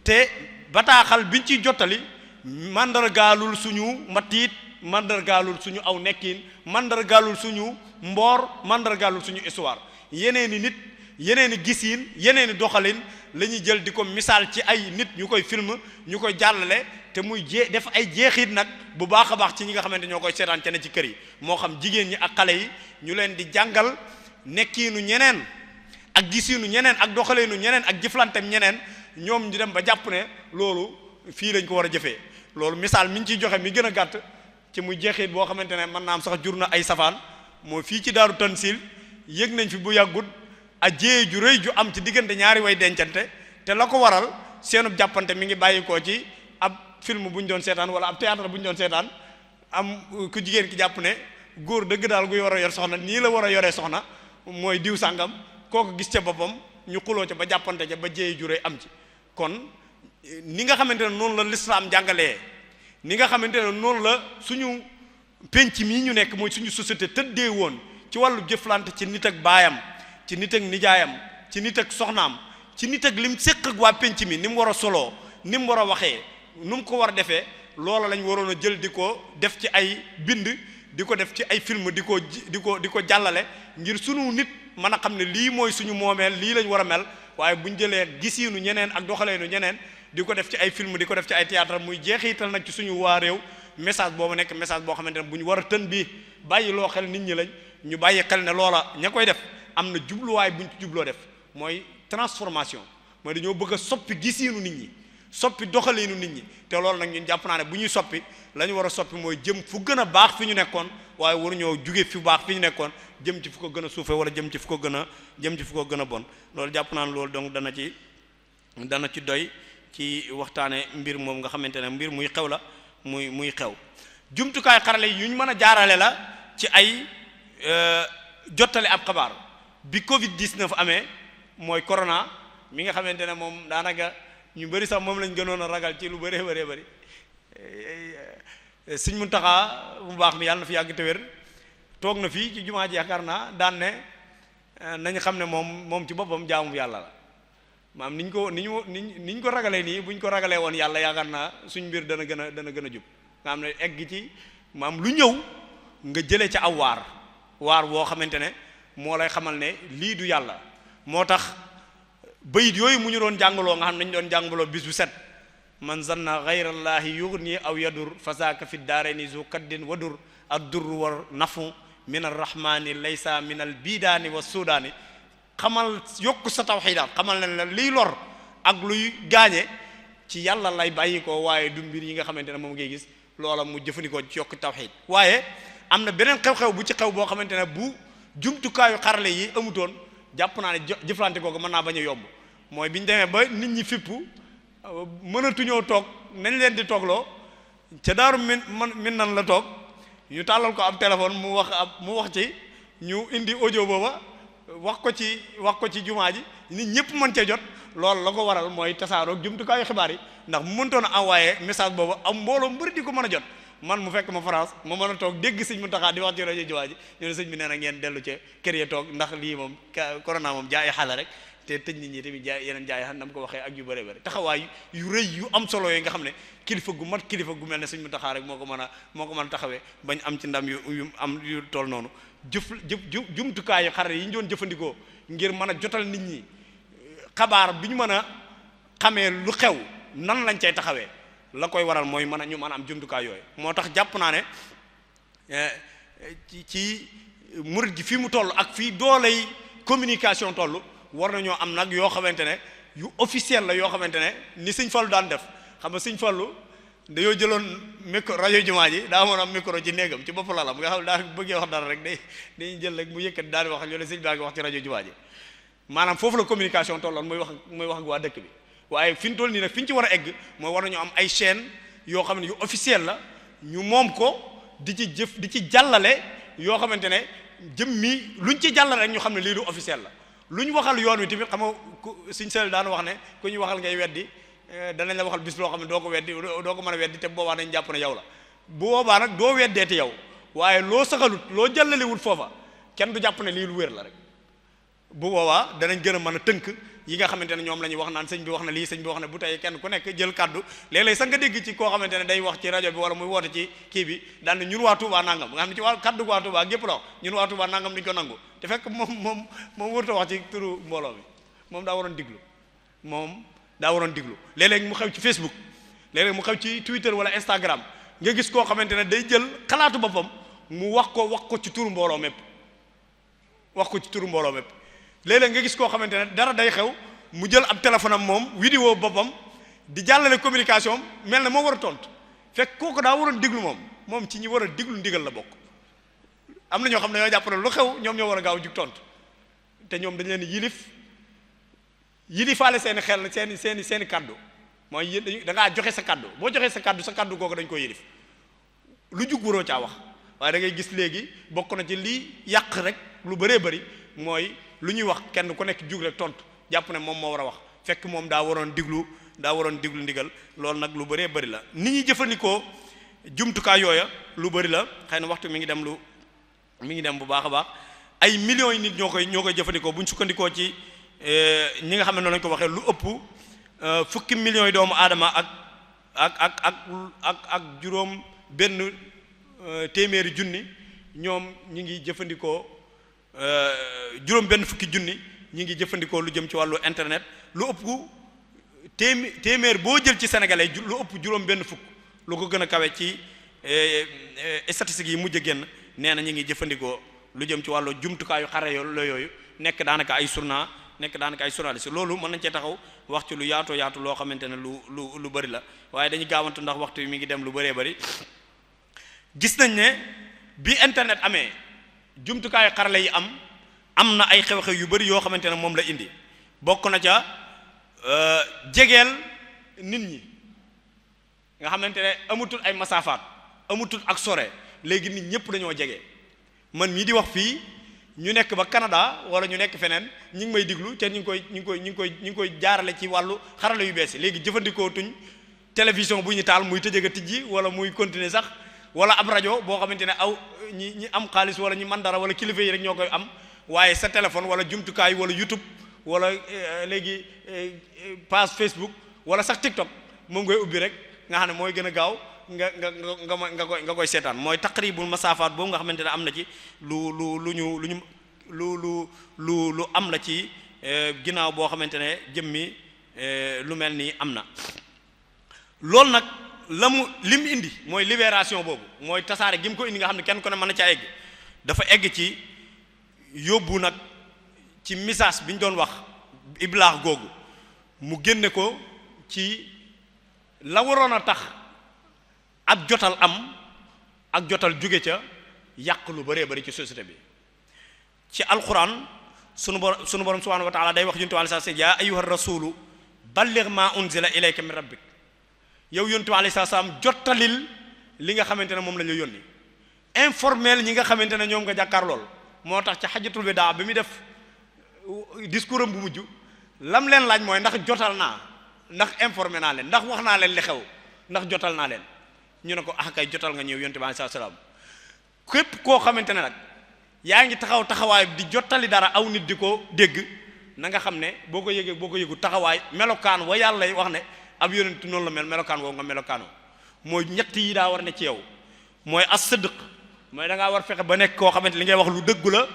te bataaxal biñ ciy jottali mandargaalul suñu matiit mandargaalul suñu aw nekkin mandargaalul suñu mboor mandargaalul suñu histoire yeneeni nit yeneeni gisiin yeneeni doxalin la ñuy jël di ko misaal ci ay nit ñu koy film ñu koy jàllale te muy def ay jeexit nag bu baax a baax ci ñi nga xamante ñoo koy seetaan ne ci kër yi moo xam jigéen ñi ak xale yi ñu leen di jàngal nekkiinu ñeneen ak gisiinu ñeneen ak doxaleenu ñeneen ak jëflantem ñeneen ñoom ñu dem ba jàpp ne loolu fii lañ ko war a jëfee loolu misaal mi ñu ciy joxe mi gën a gàtt ci muy jeexit boo xamante ne mën naa am sax jur na ay safaan moo fii ci Daaru Tansil yëg nañ fi bu yàggut a jéye ju rëy ju am ci diggante ñaari way dencante te la ko waral seenub jàppante mi ngi bàyyikoo ci ab film bu ñu doon seetaan wala ab théâtre bu ñu doon seetaan am ku jigéen ki jàpp ne góor dëgg daal guy war a yor soxna nii la war a yoree soxna mooy diw sàngam kooku gis ca boppam ñu xuloo ca ba jàppante ca ba jéye ju rëy am ci kon ni nga xamante ne noonu la lislaam jàngalee ni nga xamante ne noonu la suñu penc mii ñu nekk mooy suñu société tëddee woon ci wàllu jëflante ci nit ak baayam ci nit ak nijaayam ci nit ak soxnaam ci nit ak lim séq ak waa penc mi ni mu war a soloo ni mu war a waxee nu mu ko war a defee loola lañ waroon a jël di ko def ci ay bind di ko def ci ay film di ko jàllale ngir sunu nit mën a xam ne lii mooy suñu moomeel lii lañ war a mel waaye buñ jëlee gisiinu ñeneen ak doxaleenu ñeneen di ko def ci ay film di ko def ci ay théâtre muy jeexital nag ci suñu waa réew message boobu nekk message boo xamante ne bu ñu war a tën bii bàyyi loo xel nit ñi lañ ñu bàyyi xel ne loola ña koy def am na jubluwaay buñ ci jubloo def mooy transformation mooy dañoo bëgg a soppi gisiinu nit ñi soppi doxaliinu nit ñi te loolu nag ñun jàpp naa ne bu ñuy soppi la ñu war a soppi mooy jëm fu gën a baax fi ñu nekkoon waaye waruñoo jóge fi baax fi ñu nekkoon jëm ci fu ko gën a suufe wala jëm ci fu ko gën a bon loolu jàpp naa ne loolu donc dana ci doy ci waxtaane mbir moom nga xamante ne mbir muy xew la muy xew jumtukaay xarale yi yuñ mën a jaarale la ci ay jottale ab xabaar bi Covid 19 amee mooy corona mi nga xamante ne moom daanaka ñu bëri sax moom lañ gënoon a ragal ci lu bëree bëri Sëñ Muntaxa bu baax mi yàlla na fi yàgg te wér toog na fii ci jumaa ji yaakaar naa daan ne nañ xam ne moom ci boppam jaamu yàlla la maam niñ ko ragalee nii buñ ko ragalee woon yàlla yaakaar naa suñ mbir dana gën a jub nga xam ne egg ci maam lu ñëw nga jëlee ca aw waar woo xamante ne moo lay xamal ne lii du yàlla moo tax bayit yooyu mu ñu doon jàngaloo nga xam ne nañ doon jàngaloo bis bu set man zanna ghayrallaahi yughni aw yadur fasaka fi daarayni zu kaddin wadur ad-dur war nafu min arrahmani laysa min al bidaani wa sudaani xamal yokk sa tawxidaat xamal ne la liy lor ak luy gaañe ci yàlla lay bàyyi ko waaye du mbir yi nga xamante ne moom ngay gis loola mu jëfandikoo ci yokk tawxid waaye am na beneen xew-xew bu ci xew boo xamante ne bu jumtukaayu xarale yi amutoon jàpp naa ne jëflante googu mën naa bañ a yomb mooy bi ñu demee ba nit ñi fippu mënatuñoo toog nañ leen di toogloo ca daaru min nan la toog ñu tàllal ko ab téléphone mu wax ci ñu indi audio booba wax ko ci jumaa ji nit ñëpp mën cee jot loolu la ko waral mooy tasaaroog jumtukaayu xibaar yi ndax mu mëntoon a envoyé message boobu am mbooloo mbëri di ko mën a jot man mu fekk ma France ma mën a toog dégg Sëñ Muntaxa di wax ci rajo jumaa ji ñu ne sëñ bi nee na ngeen dellu ca kër ya toog ndax lii moom corona moom jaay xale rek te tëj nit ñi tamit jaay yeneen jaay xam nam ko waxee ak yu bëri bëri taxawaay yu rëy yu am solo yooyu nga xam ne kilifa gu mat kilifa gu mel ne Sëñ Muntaxa rek moo ko mën a taxawee bañ am ci ndam yu toll noonu jumtukaayu xarale yi ñu doon jëfandikoo ngir mën a jotal nit ñi xabaar bi ñu mën a xamee lu xew nan lañ cay taxawee la koy waral mooy ñu mën a am jumtukaay yooyu moo tax jàpp naa ne ci murid gi fii mu toll ak fii dooley communication toll war nañoo am nag yoo xamante ne yu officiel la yoo xamante ne ni Sëñ Fallu daan def xam nga Sëñ Fallu dañoo jëloon micro rajo jumaa ji daa amoon am micro ci néegam ci bopp lalam nga xam ne daa bëggee wax dara rek dañuy jël rek mu yëkkati daal di wax loolu sëñ baa ngi wax ci rajo jumaa ji maanaam foofu la communication tolloon mooy wax ak waa dëkk bi waaye fi ñu toll nii nag fi ñu ci war a egg mooy war nañoo am ay chaîne yoo xam ne yu officiel la ñu moom ko di ci jàllale yoo xamante ne jëmmi luñ ci jàllale rek ñu xam ne lii lu officiel la lu ñu waxal yoon wi tamit xam nga suñ sel daan wax ne ku ñu waxal ngay weddi danañ la waxal bis loo xam ne doo ko mën a weddi te boobaa dañ jàpp ne yow la bu boobaa nag doo weddee te yow waaye loo saxalut loo jàllalewut foofa kenn du jàpp ne lii lu wér la rek bu boobaa danañ gën a mën a tënk yi nga xamante ne ñoom la ñuy wax naan sëñ bi wax na lii sëñ bi wax na bu tey kenn ku nekk jël kaddu léeg-léeg sax nga dégg ci koo xamante ne day wax ci rajo bi wala muy woote ci kii bi daan ne ñun waa Touba nangam nga xam ne ci waa kaddu waa Touba gépp la wax ñun waa Touba nangam duñ ko nangu te fekk moom wërta wax ci turu mbooloo mi moom daa waroon diglu léeg-léeg mu xew ci Facebook léeg-léeg mu xew ci Twitter wala Instagram nga gis koo xamante ne day jël xalaatu boppam mu wax ko ci turu mbooloo mépp léeg-léeg nga gis koo xamante ne dara day xew mu jël ab téléphone am moom vidéo boppam di jàllale communication mel na moo war a tontu fekk kooku daa waroon diglu moom ci ñi war a diglu ndigal la bokk am na ñoo xam ne ñoo jàpp ne lu xew ñoom ñoo war a gaaw jug tontu te ñoom dañ leen yilifaale seeni xel seeni kaddu mooy da ngaa joxe sa kaddu boo joxee sa kaddu googu dañ ko yilif lu jug waroo caa wax waaye da ngay gis léegi bokk na ci lii yàq rek lu bëree bëri mooy lu ñuy wax kenn ku nekk jug rek tontu jàpp ne moom moo war a wax fekk moom daa waroon diglu ndigal loolu nag lu bëree bëri la nit ñi jëfandikoo jumtukaay yooya lu bëri la xëy na waxtu mi ngi dem bu baax a baax ay millions yi nit ñoo koy jëfandikoo bu ñu sukkandikoo ci ñi nga xam ne noonu lañ ko waxee lu ëpp fukki millions yi doomu aadama ak juróom benn téeméeri junni ñoom ñi ngi jëfandikoo juróom benn fukki junni ñi ngi jëfandikoo lu jëm ci wàllu internet lu ëpp téeméer boo jël ci sénégalais lu ëpp juróom benn fukk lu ko gën a kawe ci statistiques yi mujj a génn nee na ñi ngi jëfandikoo lu jëm ci wàllu jumtukaayu xare yooyu nekk daanaka ay journaliste loolu mën nañ cee taxaw wax ci lu yaatu loo xamante ne lu bëri la waaye dañuy gaawantu ndax waxtu mi ngi dem lu bëree bëri gis nañ ne bi internet amee jumtukaayu xarale yi am na ay xew-xew yu bëri yoo xamante ne moom la indi bokk na ca jegeel nit ñi nga xamante ne amatul ay masaafaat amutul ak sore léegi nit ñëpp dañoo jege man mii di wax fii ñu nekk ba Canada wala ñu nekk feneen ñi ngi may diglu te ñu ngi koy jaarale ci wàllu xarala yu bees yi léegi jëfandikoo tuñ télévision bu ñu taal muy tëjëg a tijji wala muy continuer sax wala ab rajo boo xamante ne aw ñi am xaalis wala ñi man dara wala kilifa yi rek ñoo koy am waaye sa téléphone wala jumtukaay wala YouTube wala léegi page Facebook wala sax TikTok moom ngay ubbi rek nga xam ne mooy gën a gaaw nga koy seetaan mooy taqribul masaafaat boobu nga xamante ne am na ci lu am la ci ginnaaw boo xamante ne jëmmi lu mel nii am na loolu nag lim indi mooy libération boobu mooy tasaare gi mu ko indi nga xam ne kenn ko ne mën na ca egg dafa egg ci yóbbu nag ci message bi ñu doon wax iblaax googu mu génne ko ci la waroon a tax ab jotal am ak jotal jóge ca yàq lu bëree bëri ci société bi ci alquran sunu borom subhanahu wa taala day wax yonent bi alayhi salaam yaa ayyuhar rasulu balligh ma unzila ilayka min rabbik yow yonent bi alayhi salaam jottalil li nga xamante ne moom la ñu yónni informel ñi nga xamante ne ñoom nga jàkkaar lool moo tax ci xajatul wadaa bi muy def discours am bu mujj lam leen laaj mooy ndax jotal naa ndax informé naa leen ndax wax naa leen li xew ndax jotal naa leen ñu ne ko ah kay jotal nga ñëw yonent bi alayhi salaam képp koo xamante ne nag yaa ngi taxawaay di jottali dara aw nit di ko dégg na nga xam ne boo ko yëgu taxawaay melokaan wa yàlla lay wax ne ab yonent noonu la melokaan woo nga melokaanoo mooy ñett yi daa war ne ci yow mooy as-sidq mooy da ngaa war fexe ba nekk koo xamante li ngay wax lu dëggu la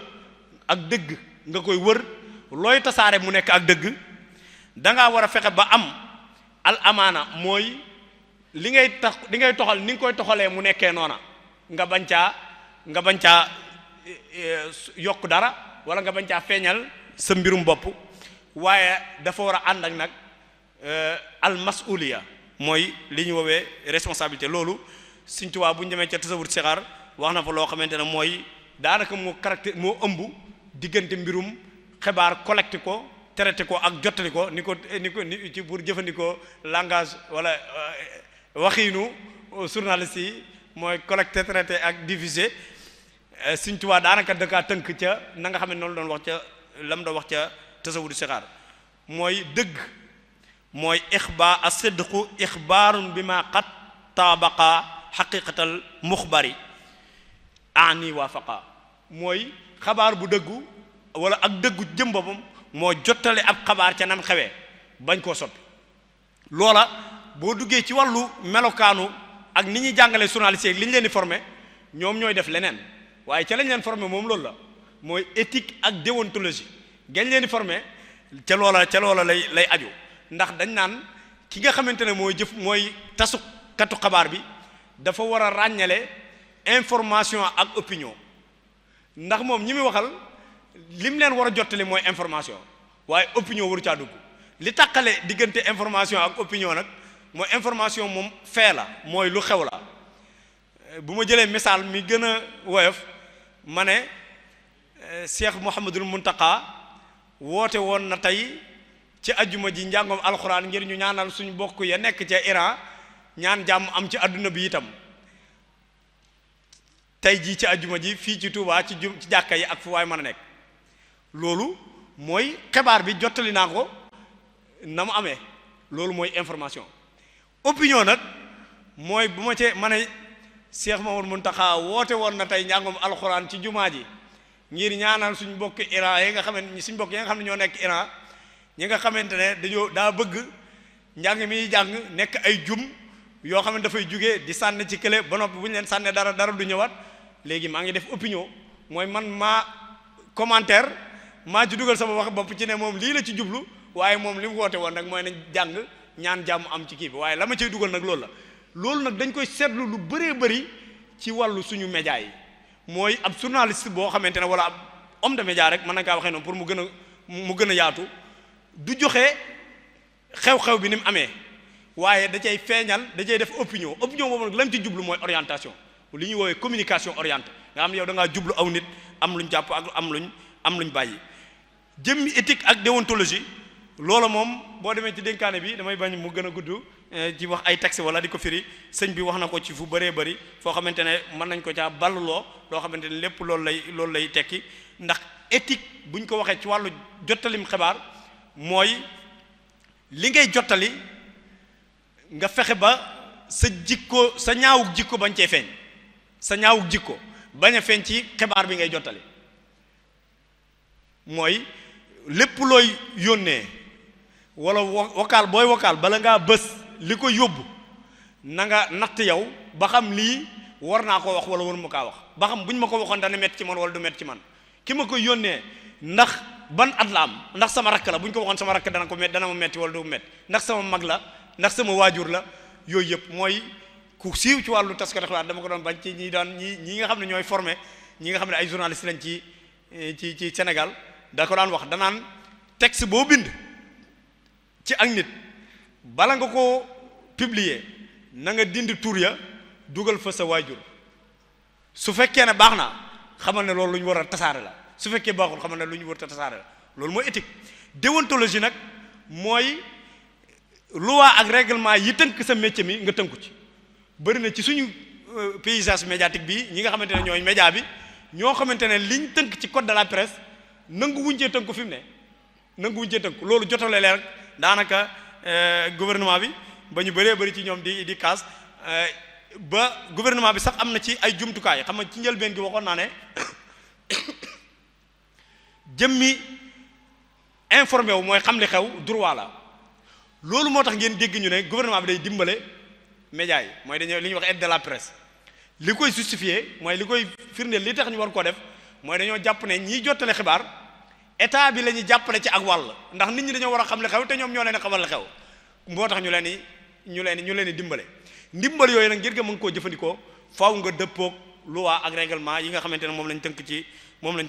ak dëgg nga koy wër looy tasaare mu nekk ak dëgg da ngaa war a fexe ba am al amaana mooy li ngay toxal ni nga koy toxalee mu nekkee noona nga bañ caa yokk dara wala nga bañ caa feeñal sa mbirum bopp waaye dafa war a ànd ak nag al masuliya mooy li ñu woowee responsabilité loolu Sëriñ Tuubaa bu ñu demee ca tasawur sixaar wax na fa loo xamante ne mooy daanaka moo ëmb diggante mbirum xibaar collecté ko traité ko ak jottali ko ni ci pour jëfandikoo langage wala waxiinu journaliste yi mooy collecté traité ak diffusé Sëriñ Tuubaa daanaka dëkkaa tënk ca na nga xam ne noonu doon wax ca lam doon wax ca tasawur sixaar mooy dëgg mooy ixbaar as-sidqu ixbaarun bi ma qad taabaqa xaqiqatal muxbari ani waafaqa mooy xabaar bu dëggu wala ak dëggu jëm boppam moo jottale ab xabaar ca nam xewee bañ koo soppi loola boo duggee ci wàllu melokaanu ak ni ñuy jàngalee journaliste li ñu leen di formé ñoom ñooy def leneen waaye ca lañ leen formé moom loolu la mooy éthique ak déontologie gañ leen di formé ca loola lay aju ndax dañ naan ki nga xamante ne mooy tasukatu xabaar bi dafa war a ràññale information ak opinion ndax moom ñi muy waxal lim leen war a jottali mooy information waaye opinion waru caa dugg li tàqale diggante information ak opinion nag mooy information moom fee la mooy lu xew la bu ma jëlee misaal mi gën a woyof ma ne Cheikh Mouhamadul Muntaka woote woon na tey ci ajjuma ji njàngoom alxuraan ngir ñu ñaanal suñu bokk ya nekk ca Iran ñaan jàmm am ci adduna bi itam tey jii ci ajjuma ji fii ci Touba ci jàkka yi ak fu waay mën a nekk loolu mooy xibaar bi jottali naa ko na mu amee loolu mooy information opinion nag mooy bu ma ci ma ne Cheikh Mamadou Muntaxa woote woon na tey njàngoom alxuraan ci jumaa ji ngir ñaanal suñu mbokk Iran yi nga xam ne suñu mbokk yi nga xam ne ñoo nekk Iran ñi nga xamante ne daa bëgg njàng mi jàng nekk ay jum yoo xam ne dafay jugee di sànni ci kële ba noppi bu ñu leen sànnee dara du ñëwaat léegi maa ngi def opinion mooy man maa commentaire maa ci dugal sama wax bopp ci ne moom lii la ci jublu waaye moom li mu woote woon nag mooy nañ jàng ñaan jàmm am ci kii bi waaye la ma cay dugal nag loolu la loolu nag dañ koy seetlu lu bëree bëri ci wàllu suñu média yi mooy ab journaliste boo xamante ne wala ab homme de média rek mën na kaa waxee noonu pour mu gën a yaatu du joxe xew-xew bi ni mu amee waaye da cay feeñal da cay def opinion boobu nag lam ci jublu mooy orientation li ñuy woowee communication orientée nga xam ne yow da ngaa jublu aw nit am luñ jàpp ak am luñ bàyyi jëmmi éthique ak déontologie loola moom boo demee ci dénkaane bi damay bañ mu gën a gudd ci wax ay texte wala di ko firi sëñ bi wax na ko ci fu bëree bëri foo xamante ne mën nañ ko caa balluloo loo xamante ne lépp loolu lay tekki ndax éthique buñ ko waxee ci wàllu jottalim xibaar mooy li ngay jottali nga fexe ba sa jikko sa ñaawuk jikko bañ cee feeñ sa ñaawuk jikko bañ a feeñ ci xibaar bi ngay jottali mooy lépp looy yónnee wala vocal booy vocal bala ngaa bës li ko yóbbu na nga natt yow ba xam lii war naa ko wax wala war ma kaa wax ba xam buñ ma ko waxoon dana metti ci man wala du metti ci man ki ma koy yónnee ndax ban at la am ndax sama rakk la buñ ko waxoon sama rakk dana ma metti wala du metti ndax sama mag la ndax sama waajur la yooyu yëpp mooy ku siiw ci wàllu taskati xibaar dama ko doon bañ ci ñi nga xam ne ñooy formé ñi nga xam ne ay journaliste lañ ci Sénégal da ko daan wax danaan texte boo bind ci ak nit bala nga ko publier na nga dindi tur ya dugal fa sa waajur su fekkee ne baax na xamal ne loolu lu ñu war a tasaare la su fekkee baaxul xamal ne lu ñu war a tasaare la loolu mooy éthique. déontologie nag mooy loi ak règlement yi tënk sa métier mi nga tënku ci bëri na ci suñu paysage médiatique bi ñi nga xamante ne ñooy média bi ñoo xamante ne liñ tënk ci code de la presse nangu wuñ cee tënku fi mu ne nangu wuñ cee tënku loolu jotale leen rek daanaka gouvernement bi ba ñu bëree bëri ci ñoom di kaas ba gouvernement bi sax am na ci ay jumtukaay xam nga ci njëlbeen gi waxoon naa ne jëmmi informé wu mooy xam li xew droit la loolu moo tax ngeen dégg ñu ne gouvernement bi day dimbale médias yi mooy dañoo li ñuy wax aide de la presse li koy justifier mooy li koy firndeel li tax ñu war koo def mooy dañoo jàpp ne ñiy jottale xibaar état bi la ñuy jàppale ci ak wàll ndax nit ñi dañoo war a xam li xew te ñoom ñoo leen di xamal li xew moo tax ñu leen di dimbale ndimbal yooyu nag ngir nga mën koo jëfandikoo faaw nga dëppoog loi ak règlement yi nga xamante ne moom lañ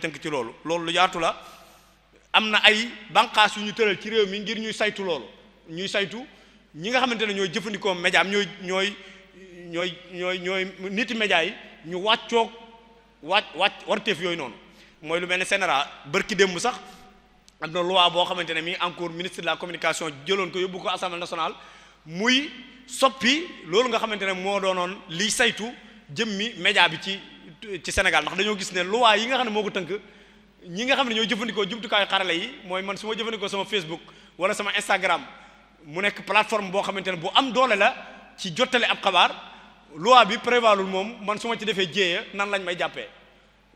tënk ci loolu lu yaatu la am na ay bànqaas yu ñu tëral ci réew mi ngir ñuy saytu loolu ñuy saytu ñi nga xamante ne ñooy jëfandikoo média am ñooy niti média yi ñu wàccoog warteef yooyu noonu mooy lu mel ne CNRA bërki démb sax am na loi boo xamante ne mi ngi en cours ministre de la communication jëloon ko yóbbu ko assemblée nationale muy soppi loolu nga xamante ne moo doonoon liy saytu jëmmi média bi ci Sénégal ndax dañoo gis ne loi yi nga xam ne moo ko tënk ñi nga xam ne ñooy jëfandikoo jumtukaayu xarale yi mooy man su ma jëfandikoo sama Facebook wala sama Instagram mu nekk plateforme boo xamante ne bu am doole la ci jottale ab xabaar loi bi prévalul moom man su ma ci defee jéeya nan lañ may jàppee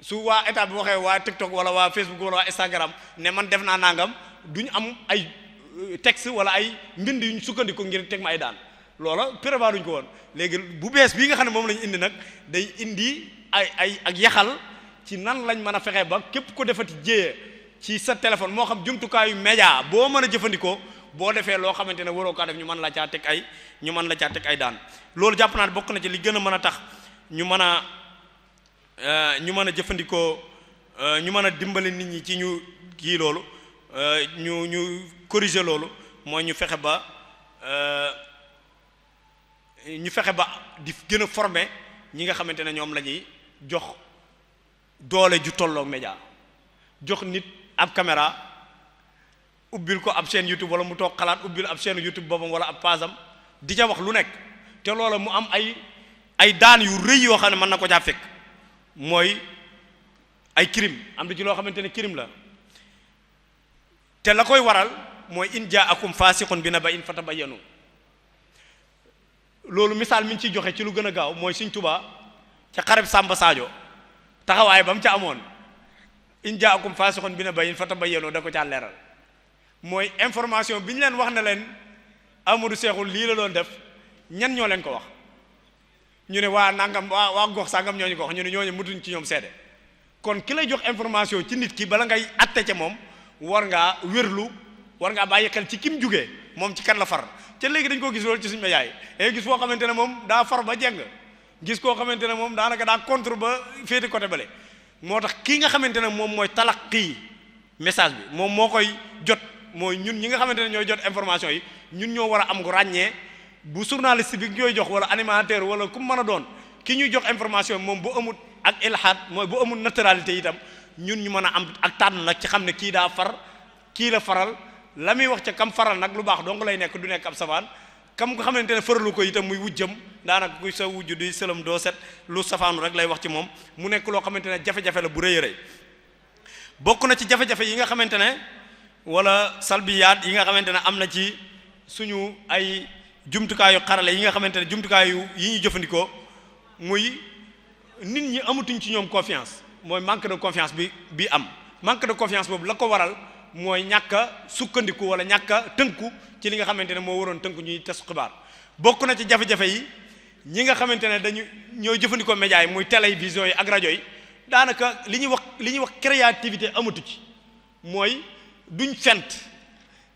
su waa état bi waxee waa TikTok wala waa Facebook wala waa Instagram ne man def naa nangam duñu am ay texte wala ay mbind yu ñu sukkandiku ngir teg ma ay daan loola prévaluñ ko woon léegi bu bees bii nga xam ne moom lañu indi nag day indi ay ak yaxal ci nan lañ mën a fexe ba képp ko defati jéeya ci sa téléphone moo xam jumtukaayu média boo mën a jëfandikoo boo defee loo xamante ne waroo kaa def ñu mën la caa teg ay daan loolu jàpp naa ne bokk na ci li gën a mën a tax ñu mën a jëfandikoo ñu mën a dimbali nit ñi ci ñu kii loolu ñu corriger loolu mooy ñu fexe ba di gën a former ñi nga xamante ne ñoom la ñuy jox doole ju tolloog média jox nit ab caméra ubbil ko ab chaîne YouTube wala mu toog xalaat ubbil ab chaîne YouTube boppam wala ab paasam di ca wax lu nekk te loola mu am ay daan yu rëy yoo xam ne mën na ko caa fekk mooy ay crime am na ci loo xamante ne crime la te la koy waral mooy in jaakum faasiqun bi naba'in fatabayyanu loolu misaal mi ñu ciy joxe ci lu gën a gaaw mooy Sëriñ Tuubaa ca xareb Samba Sadio taxawaay ba mu ca amoon in jaakum faasiqun bi naba'in fatabayyanu da ko caa leeral mooy information bi ñu leen wax ne leen Amadou Seexul lii la doon def ñan ñoo leen ko wax ñu ne waa nangam waa gox sangam ñooñu ko wax ñu ne ñooñu mutuñ ci ñoom seede kon ki lay jox information ci nit ki bala ngay atte ca moom war ngaa wérlu war ngaa bàyyi xel ci kim jugee moom ci kan la far te léegi dañ ko gis loolu ci suñu média yi gis foo xamante ne moom daa far ba jeng gis koo xamante ne moom daanaka daa contre ba féete côté bale moo tax kii nga xamante ne moom mooy talaqi message bi moom moo koy jot mooy ñun ñi nga xamante ne ñooy jot information yi ñun ñoo war a am ko ràññee bu journaliste bi ñooy jox wala animateur wala ku mën a doon ki ñuy jox information moom bu amul ak ilhaad mooy bu amul neutralité itam ñun ñu mën a am ak tànn nag ci xam ne kii daa far kii la faral la muy wax ca kam faral nag lu baax dong lay nekk du nekk ab safaan kam nga xamante ne fëralu ko itam muy wujjam daanaka kuy sa wujj di sëlam doo set lu safaanu rek lay wax ci moom mu nekk loo xamante ne jafe-jafe la bu rëy a rëy bokk na ci jafe-jafe yi nga xamante ne wala salbiyaat yi nga xamante ne am na ci suñu ay jumtukaayu xarale yi nga xamante ne jumtukaayu yi ñu jëfandikoo muy nit ñi amatuñ ci ñoom confiance mooy manque de confiance bi am manque de confiance boobu la ko waral mooy ñàkk a sukkandiku wala ñàkk a tënku ci li nga xamante ne moo waroon tënku ñuy tas xibaar bokk na ci jafe-jafe yi ñi nga xamante ne dañu ñooy jëfandikoo média yi muy télévision yi ak rajo yi daanaka li ñuy wax créativité amatu ci mooy duñ fent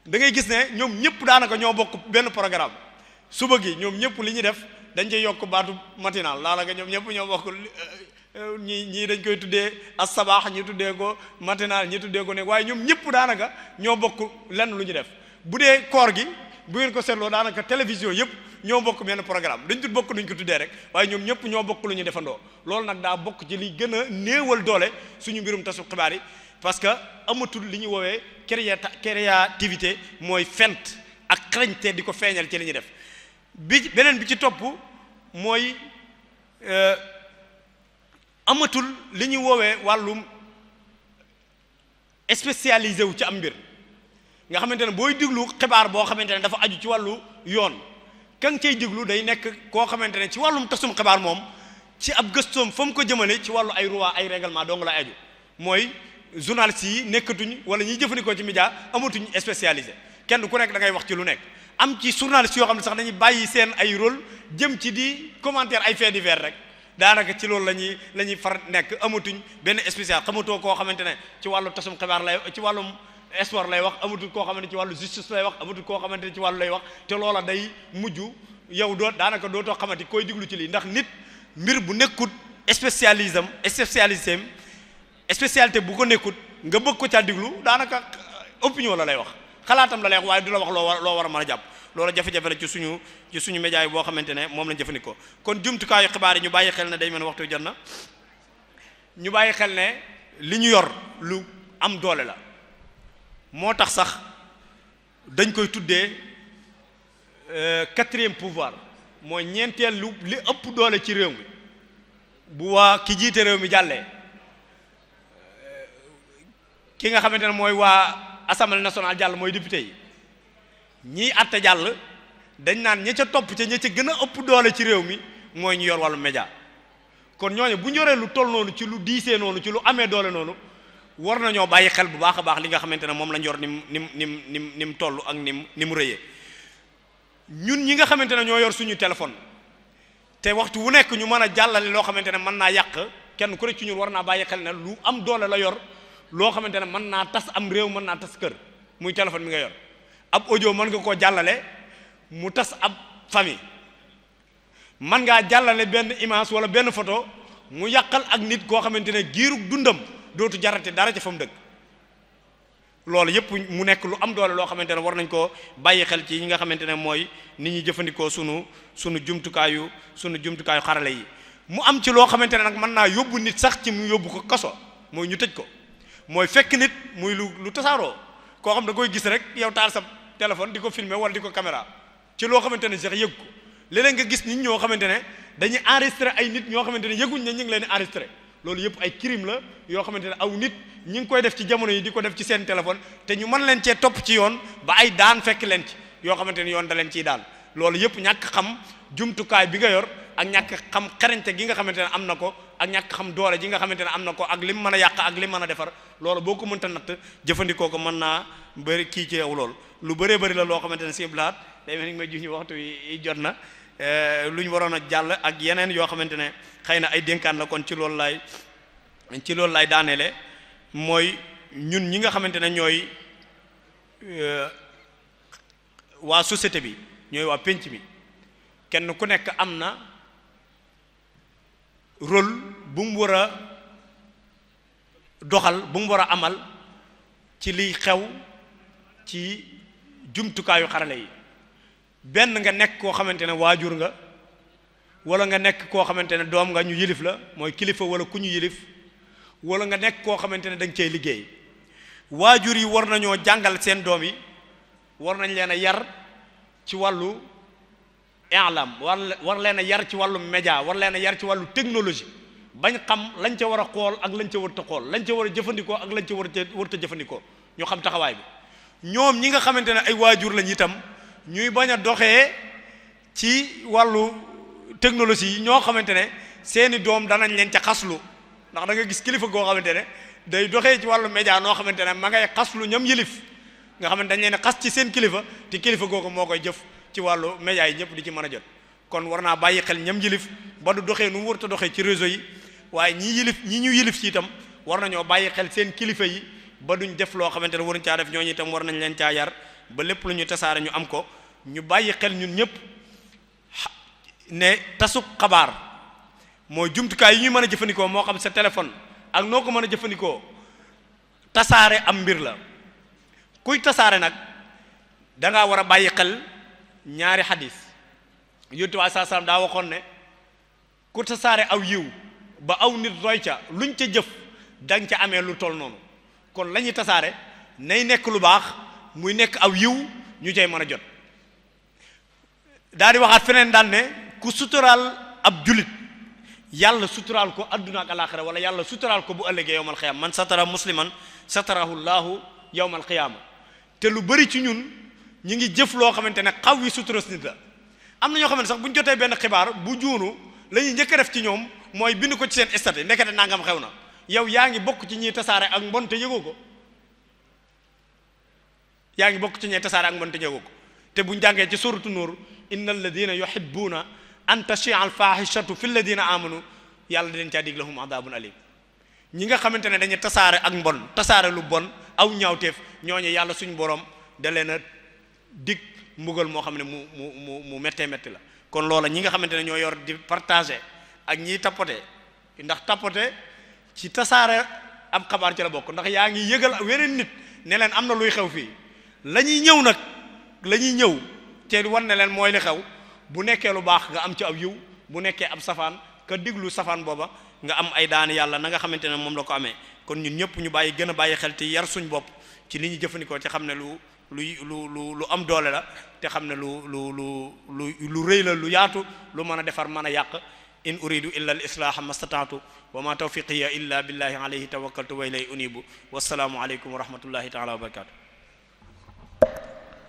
da ngay gis ne ñoom ñëpp daanaka ñoo bokk benn programme suba gi ñoom ñëpp li ñuy def dañ cey yokk baatu matinal daanaka ñoom ñëpp ñoo bokk ñii dañ koy tuddee as-sabaax ñi tuddee ko matinal ñi tuddee ko ne waaye ñoom ñëpp daanaka ñoo bokk lenn lu ñu def bu dee koor gi bu ngeen ko seetloo daanaka télévision yëpp ñoo bokk benn programme dañ tut bokk nuñ ko tuddee rek waaye ñoom ñëpp ñoo bokk lu ñu defandoo loolu nag daa bokk ci li gën a néewal doole suñu mbirum tasu xibaar yi parce que amatul li ñu woowee créativité mooy fent ak xarañte di ko feeñal ci li ñuy def beneen bi ci topp mooy amatul li ñuy woowee wàllum spécialisé wu ci am mbir nga xamante ne booy diglu xibaar boo xamante ne dafa aju ci wàllu yoon kan cay diglu day nekk koo xamante ne ci wàllum tasum xibaar moom ci ab gëstoom fa mu ko jëmale ci wàllu ay loi ay règlement dong la aju mooy journalistes yi nekkatuñ wala ñiy jëfandikoo ci média amatuñ spécialisé kenn ku nekk da ngay wax ci lu nekk am ci journalistes yoo xam ne sax dañuy bàyyi seen ay rôle jëm ci di commentaire ay faits divers rek daanaka ci loolu la ñuy far nekk amatuñ benn spécial xamatoo koo xamante ne ci wàllu tasum xibaar lay ci wàllum sport lay wax amatul koo xamante ne ci wàllu justice lay wax amatul koo xamante ne ci wàllu lay wax te loola day mujj yow daanaka dootoo xamante koy diglu ci lii ndax nit mbir bu nekkut spécialité bu ko nekkut nga bëgg ko caa diglu daanaka opinion la lay wax xalaatam la lay wax waaye du la wax loo war a mën a jàpp loolu jafe-jafe la ci suñu média yi boo xamante ne moom lañ jëfandikoo kon jumtukaayu xibaar yi ñu bàyyi xel ne day mel ne waxtu jot na ñu bàyyi xel ne li ñu yor lu am doole la moo tax sax dañ koy tuddee quatrième pouvoir mooy ñeenteel li ëpp doole ci réew mi bu waa ki jiite réew mi jàllee ki nga xamante ne mooy waa assemblée nationale jàll mooy député yi ñiy àtte jàll dañ naan ña ca topp ca ña ca gën a ëpp doole ci réew mi mooy ñu yor wàllu média kon ñooñu bu ñu yoree lu toll noonu ci lu diisee noonu ci lu amee doole noonu war nañoo bàyyi xel bu baax a baax li nga xamante ne moom lañ yor ni mu toll ak ni mu rëyee ñun ñi nga xamante ne ñoo yor suñu téléphone te waxtu wu nekk ñu mën a jàllale loo xamante ne mën naa yàq kenn ku nekk ci ñun war naa bàyyi xel ne lu am doole la yor loo xamante ne mën naa tas am réew mën naa tas kër muy téléphone mi nga yor ab audio mën nga koo jàllale mu tas ab famille mën ngaa jàllale benn image wala benn photo mu yàqal ak nit koo xamante ne giirug dundam dootu jarate dara ca fa mu dëkk loolu yëpp mu nekk lu am doole loo xamante ne war nañ koo bàyyi xel ci ñi nga xamante ne mooy nit ñi jëfandikoo sunu jumtukaayu xarale yi mu am ci loo xamante ne nag mën naa yóbbu nit sax ci mu yóbbu ko kaso mooy ñu tëj ko mooy fekk nit muy lu tasaaroo koo xam da koy gis rek yow taal sa téléphone di ko filmer wala di ko caméra ci loo xamante ne sax yëg ko léeg-léeg nga gis nit ñoo xamante ne dañuy enregistré ay nit ñoo xamante ne yëguñ ne ñu ngi leen di enregistré loolu yëpp ay crime la yoo xamante ne aw nit ñi ngi koy def ci jamono yi di ko def ci seen téléphone te ñu mën leen cee topp ci yoon ba ay daan fekk leen ci yoo xamante ne yoon da leen ciy daan loolu yëpp ñàkk xam jumtukaay bi nga yor ak ñàkk xam xarañte gi nga xamante ne am na ko ak ñàkk xam doole ji nga xamante ne am na ko ak lim mën a yàq ak lim mën a defar loolu boo ko mënta natt jëfandikoo ko mën naa bëri kii ci yow loolu lu bëree bëri la loo xamante ne si blaat day mel ni may juñu waxtu yi jot na lu ñu waroon a jàll ak yeneen yoo xamante ne xëy na ay dénkaan la kon ci loolu laay daaneele mooy ñun ñi nga xamante ne ñooy waa société bi ñooy waa penc mi kenn ku nekk am na rôle bu mu war a doxal bu mu war a amal ci liy xew ci jumtukaayu xarale yi benn nga nekk koo xamante ne waajur nga wala nga nekk koo xamante ne doom nga ñu yilif la mooy kilifa wala ku ñu yilif wala nga nekk koo xamante ne da nga cey liggéey waajur yi war nañoo jàngal seen doom yi war nañ leen a yar ci wàllu i'lam war leen a yar ci wàllu média war leen a yar ci wàllu technologie bañ xam lañ ca war a xool ak lañ ca warta xool lañ ca war a jëfandikoo ak lañ ca warta jëfandikoo ñu xam taxawaay bi ñoom ñi nga xamante ne ay waajur lañ itam ñuy bañ a doxee ci wàllu technologie yi ñoo xamante ne seeni doom danañ leen ca xaslu ndax da nga gis kilifa goo xamante ne day doxee ci wàllu média noo xamante ne ma ngay xaslu ñam yilif nga xamante dañ leen a xas ci seen kilifa te kilifa googu moo koy jëf ci wàllu média yi ñëpp di ci mën a jot kon war naa bàyyi xel ñam yilif ba du doxee nu mu warta doxee ci réseau yi waaye ñi ñu yilif ci itam war nañoo bàyyi xel seen kilifa yi ba duñ def loo xamante ne waruñ caa def ñooñu itam war nañ leen caa yar ba lépp lu ñu tasaare ñu am ko ñu bàyyi xel ñun ñëpp ne tasuk xabaar mooy jumtukaay yi ñuy mën a jëfandikoo moo xam sa téléphone ak noo ko mën a jëfandikoo tasaare am mbir la kuy tasaare nag dangaa war a bàyyi xel ñaari xadis yonent bi saa salaam daa waxoon ne ku tasaare aw yiw ba aw nit roy ca luñ ca jëf danga ca amee lu toll noonu kon la ñuy tasaare nay nekk lu baax muy nekk aw yiw ñu cay mën a jot daal di waxaat feneen daan ne ku suturaal ab julit yàlla suturaal ko adduna ak alaxira wala yàlla suturaal ko bu ëllëgee yowmal xiyaama man satara musliman satarahu llahu yowmal xiyaama te lu bari ci ñun ñu ngi jëf loo xamante ne xaw yi suturas nit la am na ñoo xamante sax bu ñu jotee benn xibaar bu juunu la ñuy njëkk a def ci ñoom mooy bind ko ci seen statut nekkate nangam xew na yow yaa ngi bokk ci ñiy tasaare ak mbon te yëgoo ko yaa ngi bokk ci ñiy tasaare ak mbon te yëgoo ko te buñ jàngee ci suratu nuur inna alladina yuhibbuna an tashia al fahishatu fi alladina amanu yàlla dinañ caa dig lahum adabun alim ñi nga xamante ne dañuy tasaare ak mbon tasaare lu bon aw ñaawteef ñooñu yàlla suñu borom da leen a dig mbugal moo xam ne mu méttee métti la kon loola ñi nga xamante ne ñoo yor di partager ak ñiy tapoter ndax tapoter ci tasaare ab xabaar ci la bokk ndax yaa ngi yëgal weneen nit ne leen am na luy xew fii la ñuy ñëw nag la ñuy ñëw te wan ne leen mooy li xew bu nekkee lu baax nga am ci ab yiw bu nekkee ab safaan ka diglu safaan booba nga am ay daani yàlla na nga xamante ne moom la ko amee kon ñun ñëpp ñu bàyyi gën a bàyyi xel te yar suñ bopp ci li ñuy jëfandikoo ci xam ne lu am doole la te xam ne lu rëy la lu yaatu lu mën a defar mën a yàq in uridu illa al islaha mastataatu wa ma tawfiqiya illa billahi alayhi tawakkaltu wa ilay unibu wassalaamu aleykum wa rahmatullahi taala wa barakatu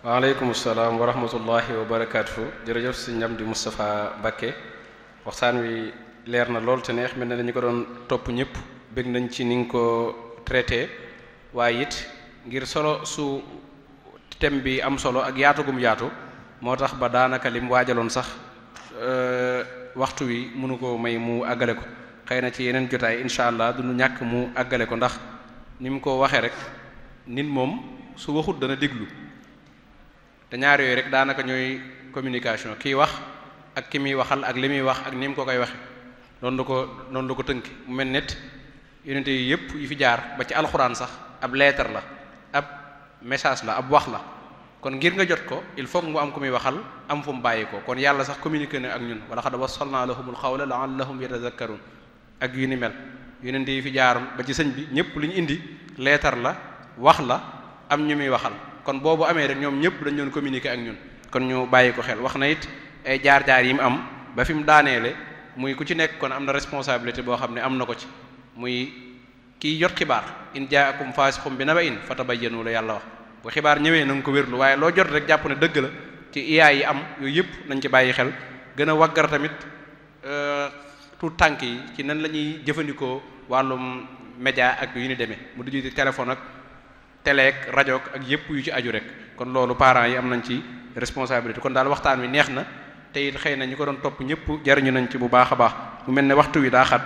waaleykum salaam wa rahmatullahi wa barakatuhu jërëjëf sëñ Amdi Moustapha Mbacké waxtaan wi leer na lool te neex mel na dañu ko doon topp ñëpp bëgg nañ ci ni nga ko traité waaye it ngir solo su thème bi am solo ak yaatu gum yaatu moo tax ba daanaka lim waajaloon sax waxtu wi mënu ko may mu àggale ko xëy na ci yeneen jotaay incha allah du ñu ñàkk mu àggale ko ndax ni mu ko waxee rek nit moom su waxut dana déglu te ñaar yooyu rek daanaka ñooy communication kiy wax ak ki muy waxal ak li muy wax ak ni mu ko koy waxe noonu la ko tënk mu mel net yonente yi yëpp yi fi jaar ba ci alxuraan sax ab lettre la ab message la ab wax la kon ngir nga jot ko il faut mu am ku muy waxal am fu mu bàyyi ko kon yàlla sax communiqué na ak ñun wala xad wassalna lahumul xawla la'allahum yatazakkarun ak yu ni mel yonente yi fi jaaroon ba ci sëñ bi ñëpp lu ñu indi lettre la wax la am ñu muy waxal kon boobu amee rek ñoom ñëpp dañ doon communiquer ak ñun kon ñu bàyyi ko xel wax na it ay jaar-jaar yi mu am ba fi mu daaneele muy ku ci nekk kon am na responsabilité boo xam ne am na ko ci muy kiy jot xibaar in jaakum faasiqum bi naba'in fatabayyanu la yàlla wax bu xibaar ñëwee na nga ko wérlu waaye loo jot rek jàpp ne dëgg la ci iyaa yi am yooyu yëpp nañ ci bàyyi xel gën a waggar tamit tout tànk yi ci nan la ñuy jëfandikoo wàllum média ak yu ni demee mu duju ci téléphone ak télé ak rajo ak yëpp yu ci aju rek kon loolu parents yi am nañ ci responsabilité kon daal waxtaan wi neex na te it xëy na ñu ko doon topp ñëpp jariñu nañ ci bu baax a baax mu mel ne waxtu wi daa xat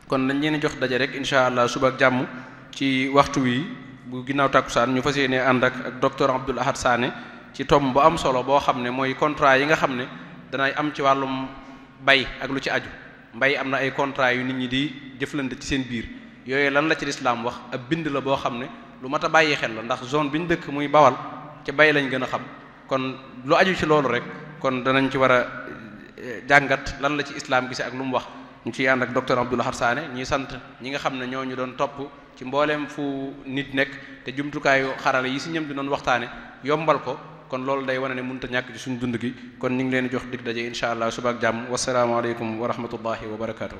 kon nañ leen jox daje rek incha allah suba ak jàmm ci waxtu wi bu ginnaaw tàkkusaan ñu fas yéene ànd ak docteur Abdoul Ahad Sané ci tom bu am solo boo xam ne mooy contrat yi nga xam ne danay am ci wàllum bay ak lu ci aju mbay am na ay contrat yu nit ñi di jëflante ci seen biir yooyu lan la ci lislaam wax ab bind la boo xam ne lu mat a bàyyi xel la ndax zone bi ñu dëkk muy bawal ci bay lañ gën a xam kon lu aju ci loolu rek kon danañ ci war a jàngat lan la ci islam gise ak lu mu wax ñu ciy ànd ak docteur Abdoul Ahad Sané ñuy sant ñi nga xam ne ñoo ñu doon topp ci mbooleem fu nit nekk te jumtukaayu xarala yi si ñëm di doon waxtaane yombal ko kon loolu day wane ne mënut a ñàkk ci suñu dund gi kon ñu ngi leen jox dig daje incha allah suba ak jàmm wasalaamaaleykum wa rahmatullahi wa barakaatu.